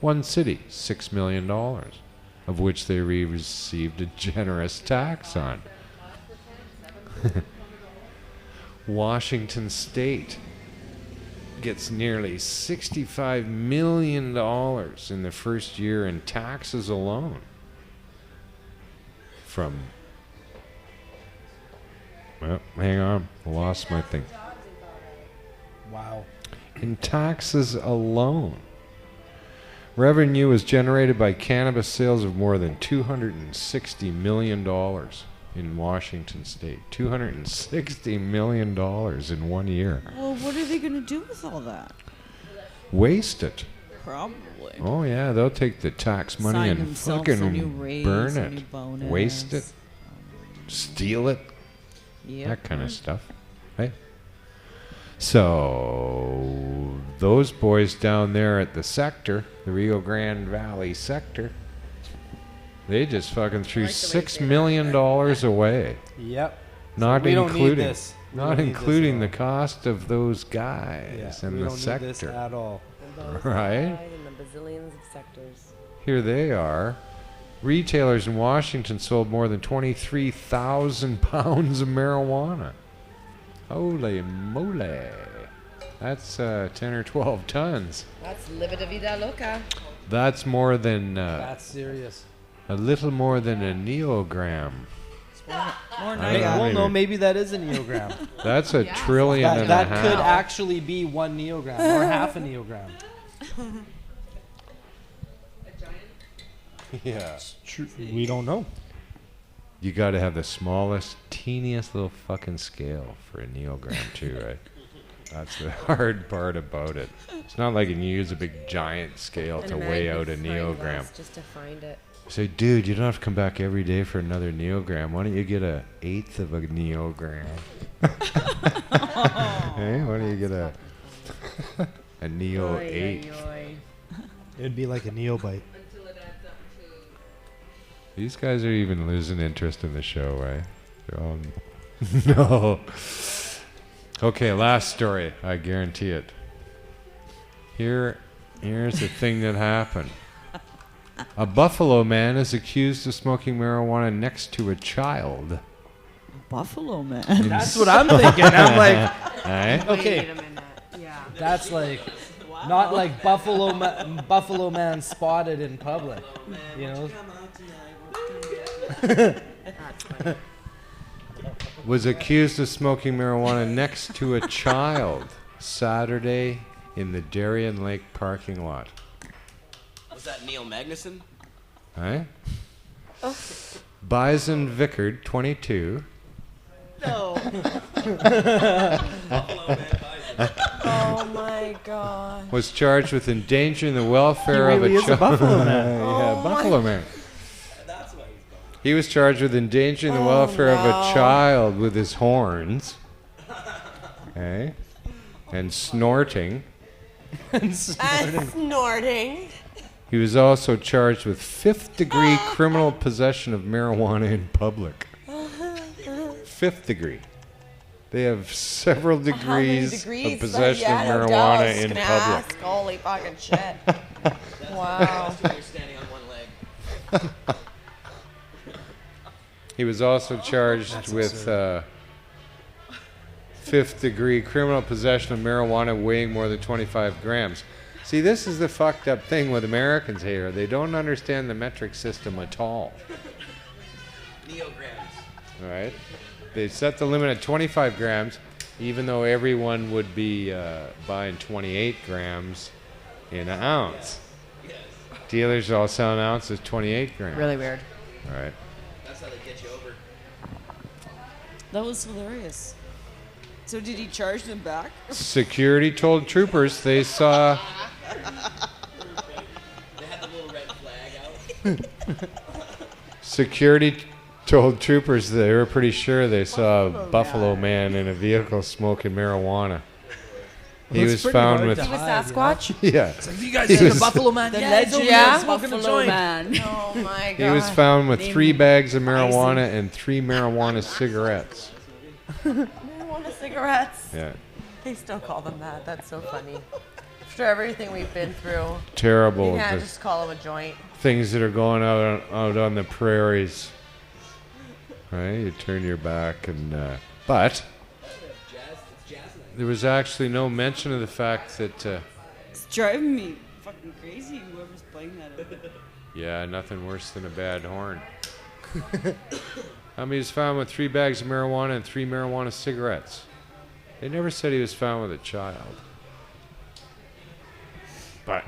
one city $6 million, of which they received a generous tax on. Washington State gets nearly $65 million in the first year in taxes alone from... Well, hang on. I lost my thing. Wow. In taxes alone. Revenue was generated by cannabis sales of more than $260 million in Washington State. $260 million in 1 year. Well, what are they going to do with all that? Waste it. Probably. Oh, yeah, they'll take the tax money Sign and themselves a new fucking raise, burn a it. new bonus. Waste it. Steal it. Yep. That kind of stuff. Right? So, those boys down there at the sector, the Rio Grande Valley sector, they just fucking threw $6 million away. Yep. Not we don't need including, this. We not don't need including the this cost of those guys Yeah, in we the don't sector. need this at all. Right? And the bazillions of sectors. Here they are. Retailers in Washington sold more than 23,000 pounds of marijuana. Holy moly. That's 10 or 12 tons. That's Libida Vida Loca. That's more than That's serious. a little more than a neogram. More I than don't that. Well, maybe. no, maybe that is a neogram. That's a trillion that and a that half. could actually be one neogram or half a neogram. Yeah. We don't know. You got to have the smallest, teeniest little fucking scale for a neogram too, right? That's the hard part about it. It's not like you can use a big giant scale to weigh out a neogram. Just to find it. Say, dude, you don't have to come back every day for another neogram. Why don't you get a eighth of a neogram? Hey, why don't you get a neo eighth? It'd be like a neobite. These guys are even losing interest in the show, right? They're all no. Okay, last story. I guarantee it. Here's the thing that happened. A Buffalo man is accused of smoking marijuana next to a child. Buffalo man. That's what I'm thinking. I'm like, Eh? okay, Yeah. that's like not like Buffalo man spotted in public. You know, Was accused of smoking marijuana next to a child Saturday in the Darien Lake parking lot. Was that Neil Magnuson? Eh? Bison Vickard, 22, Oh my god. was charged with endangering the welfare He of really a is a child. Buffalo man. Yeah, Buffalo man. He was charged with endangering the welfare of a child with his horns. Okay. And snorting. And snorting. He was also charged with 5th degree criminal possession of marijuana in public. 5th degree. They have several degrees of possession of marijuana in public. Ask. Holy fucking shit. Wow. You're standing on one leg. He was also charged with 5th degree criminal possession of marijuana weighing more than 25 grams. See, this is the fucked up thing with Americans here. They don't understand the metric system at all. Neograms. All right? They set the limit at 25 grams, even though everyone would be buying 28 grams in an ounce. Yes. Dealers all selling ounces 28 grams. Really weird. All right. That's how they get you over. That was hilarious. So did he charge them back? Security told troopers they saw... They had the little red flag out. Security told troopers they were pretty sure they saw a Buffalo man in a vehicle smoking marijuana. He was found with... He was Sasquatch? Yeah. So you guys see the Buffalo man? The Yeah, legend smoking a Buffalo joint. Man. Oh my god. He was found with 3 bags of marijuana and 3 marijuana cigarettes. Marijuana cigarettes. Yeah. They still call them that. That's so funny. After everything we've been through, Terrible. you can't The just call them a joint. things that are going out on the prairies. Right? You turn your back and... but... There was actually no mention of the fact that... It's driving me fucking crazy, whoever's playing that. yeah, nothing worse than a bad horn. He was found with 3 bags of marijuana and 3 marijuana cigarettes. They never said he was found with a child. But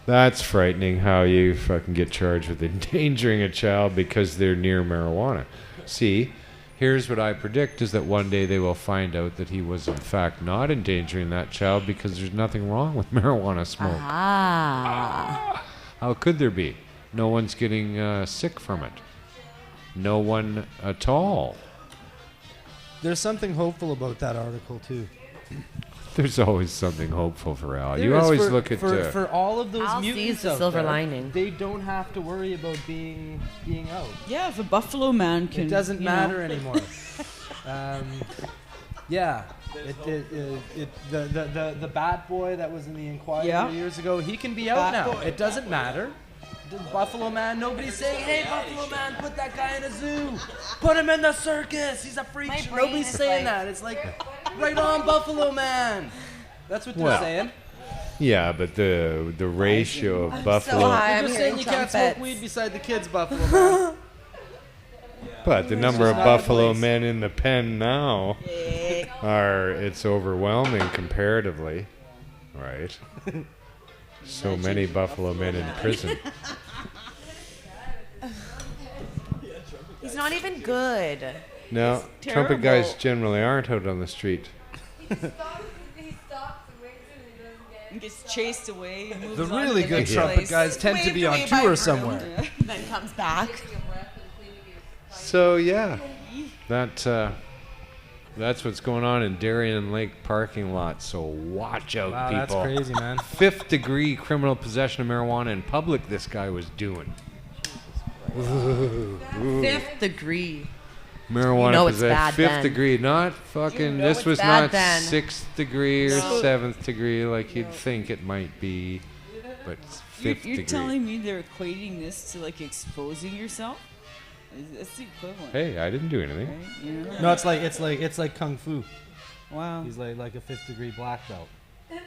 that's frightening how you fucking get charged with endangering a child because they're near marijuana. See, here's what I predict is that one day they will find out that he was in fact not endangering that child because there's nothing wrong with marijuana smoke. How could there be? No one's getting sick from it. No one at all. There's something hopeful about that article too. There's always something hopeful for Al. There You is always for, look at... for all of those Al mutants sees the out silver there, lining. They don't have to worry about being out. Yeah, if a Buffalo Man can... It doesn't you matter know. anymore. Yeah. The bad boy that was in the Inquirer years ago, he can be out now. It doesn't matter. The Buffalo Man, nobody's saying, hey, Buffalo Man, put that guy in a zoo. Put him in the circus. He's a freak. Nobody's saying that. It's like, right on, Buffalo Man. That's what they're saying. Yeah, but the ratio of buffalo... So high, They're I'm just saying you can't trumpets. smoke weed beside the kids, Buffalo Man. But the number of buffalo men in the pen now it's overwhelming comparatively, right? So many buffalo men in prison. He's not even good. No, trumpet guys generally aren't out on the street. And gets chased away. And moves The on really to good next trumpet place. guys tend to be on Waved away by tour broom. somewhere. Then comes back. So yeah, that's what's going on in Darien Lake parking lot. So watch out, Wow, people. that's crazy, man. 5th degree criminal possession of marijuana in public. This guy was doing. Ooh. 5th degree. Marijuana You know it's possession. bad 5th then. degree, not fucking. know This it's was bad not then. 6th degree or 7th degree like you'd think it might be, but it's 5th You're degree. telling me they're equating this to like exposing yourself? That's the equivalent. Hey, I didn't do anything. Right? You know? No, it's like kung fu. Wow. He's like a 5th degree black belt.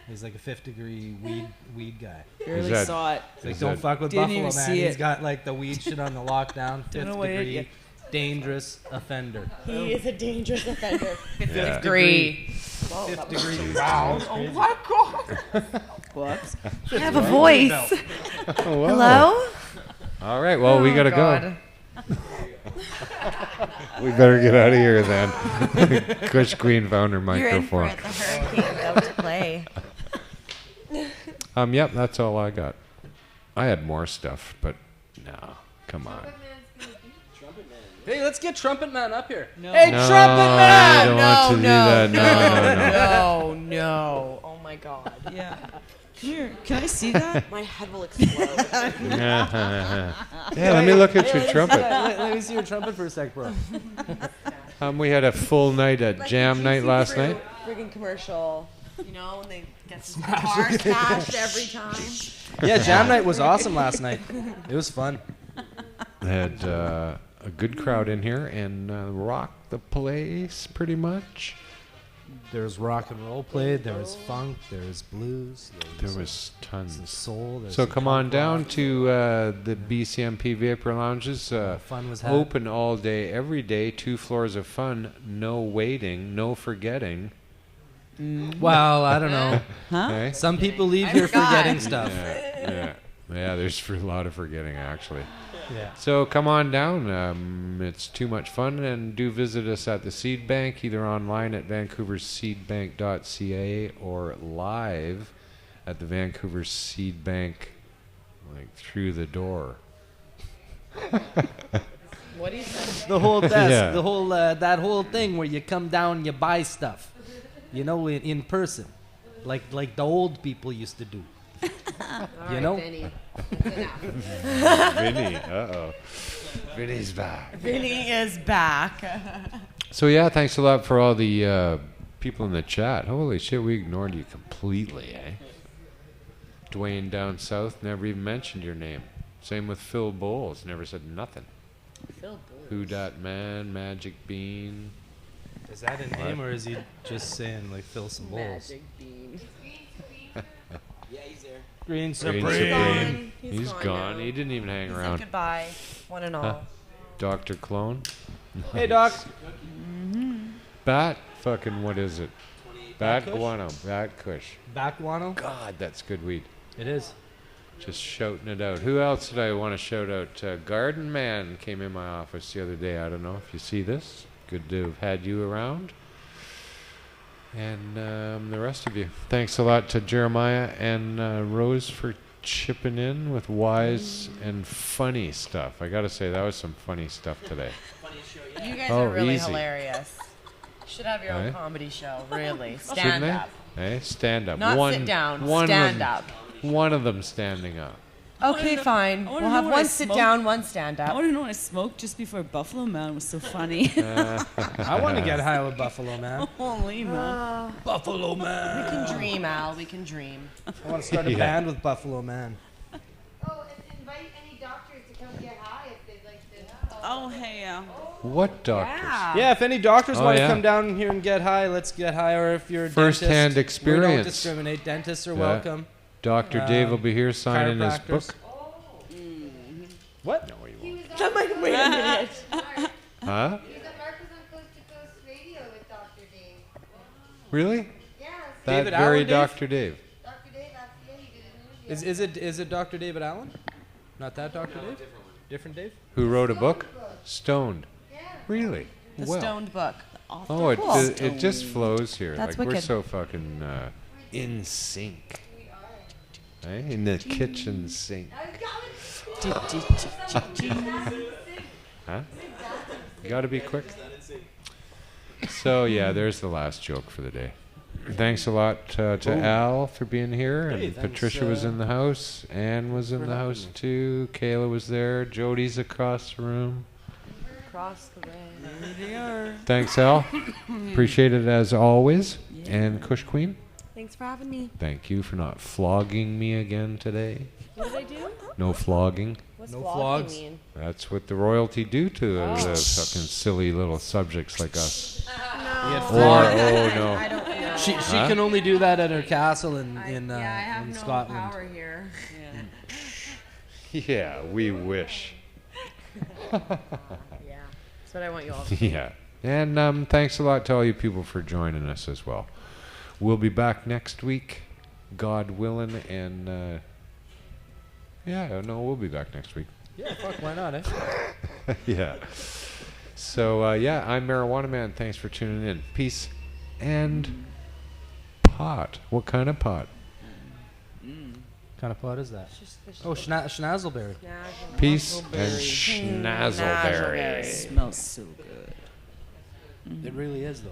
He's like a 5th degree weed guy. Barely that- saw it. It's like Is don't that- fuck with Didn't Buffalo even Man. see He's it. got like the weed shit on the lockdown. Don't know 5th what it- degree, dangerous offender. He is a dangerous offender. 5th Yeah. degree. 5th degree. Wow. Oh my god. Whoops. I have a voice. Oh, Hello? All right, well, we Oh, gotta God. go. We better get out of here then. Kush Queen found her You're in for microphone. it. The hurricane's out to play. Yep, that's all I got. I had more stuff, but no. Come Come on. Hey, let's get Trumpet Man up here. No. Hey, No, Trumpet I Man! don't want to do that. No, no. No. Oh my God. Yeah. Here, can I see that? My head will explode. Yeah, let me look at your trumpet. Let me see your trumpet for a sec, bro. We had a full night at Jam Night last night. Friggin' commercial. You know, when they get the car smashed every time. Yeah, Jam Night was awesome last night. It was fun. Had a good crowd in here and rocked the place pretty much. There was rock and roll played. There was funk. There was blues. There was tons. Some soul. So come on down to the BCMP Vapor Lounges. Fun was had. Open all day, every day. 2 floors of fun. No waiting. No forgetting. Well, I don't know. Huh? Okay? Some people leave here forgetting stuff. Yeah, there's a lot of forgetting actually. Yeah. So come on down. It's too much fun, and do visit us at the Seed Bank, either online at vancouverseedbank.ca or live at the Vancouver Seed Bank, like through the door. What do you say? The whole desk, Yeah. the whole that whole thing where you come down and you buy stuff, you know, in person, like the old people used to do. You know? Vinny. That's enough. Vinny, Vinny's back. Vinny is back. So yeah, thanks a lot for all the people in the chat. Holy shit, we ignored you completely, eh? Dwayne down south never even mentioned your name. Same with Phil Bowles, never said nothing. Phil Bowles. Who Dat Man, Magic Bean. Is that a name, or is he just saying like fill some bowls? Magic Bean. Yeah, he's there. Green Green Supreme. Supreme. He's He's gone gone. now. He didn't even hang He said around. goodbye, one and all. Huh? Dr. Clone. Hey, Doc. Bat fucking what is it? Bat Kush? guano. Bat Kush. Back guano. God, that's good weed. It is. Just shouting it out. Who else did I want to shout out? Garden Man came in my office the other day. I don't know if you see this. Good to have had you around. And the rest of you. Thanks a lot to Jeremiah and Rose for chipping in with wise and funny stuff. I got to say, that was some funny stuff today. You guys Oh, are really easy. hilarious. You should have your own Right? comedy show, really. Shouldn't Stand they? up. Hey, stand up. Not sit down, stand up. One of them standing up. Okay, fine. I We'll wanna have know what I one sit smoked. down, one stand I up. want to know what I smoked just before Buffalo Man was so funny. I want to get high with Buffalo Man. Holy man. Buffalo We Man. can dream, Al. We can dream. I want to start a Yeah. band with Buffalo Man. Oh, and invite any doctors to come get high if they'd like to. Oh, hey. What doctors? Yeah, if any doctors Oh, want to yeah. come down here and get high, let's get high. Or if you're a First-hand dentist, we experience. don't discriminate. Dentists are Yeah. welcome. Dr. Dave will be here signing his chiropractors. book. What? No, he He won't. was on, Wait a minute. Huh? he was at Mark was on Coast to Coast Radio with Dr. Dave. Really? Yeah, That David very Allen, Dave? Dr. Dave. Dr. Dave, yeah, he did an interview. Is it Dr. David Allen? Not that Dr. Dave? Different Dave? Who wrote a book? Stoned. Yeah. Really? The Well. stoned book. Oh, it, Cool. it just flows here. That's like we're wicked. so fucking in sync. Eh? In the kitchen sink. Huh? You gotta be quick. So yeah, there's the last joke for the day. Thanks a lot to Al for being here, and Hey, thanks, Patricia was in the house, Ann was in for the having house me. too, Kayla was there, Jody's across the room. Cross the way. They are. Thanks, Al. Appreciate it as always. And Kush Queen, Thanks for having me. thank you for not flogging me again today. What did I do? No flogging. What's No flogging flogs. mean? That's what the royalty do to the fucking silly little subjects like us. You get Or, flogged. oh no. I don't know. She Huh? can only do that at her castle in yeah, I have in no Scotland. power here. Yeah, we wish. Yeah. That's what I want you all to do. Yeah. And thanks a lot to all you people for joining us as well. We'll be back next week, God willing, and we'll be back next week. Yeah, fuck, why not, eh? Yeah. So, I'm Marijuana Man. Thanks for tuning in. Peace and pot. What kind of pot? kind of pot is that? Oh, schnazzleberry. Peace and schnazzleberry. Smells so good. It really is, though.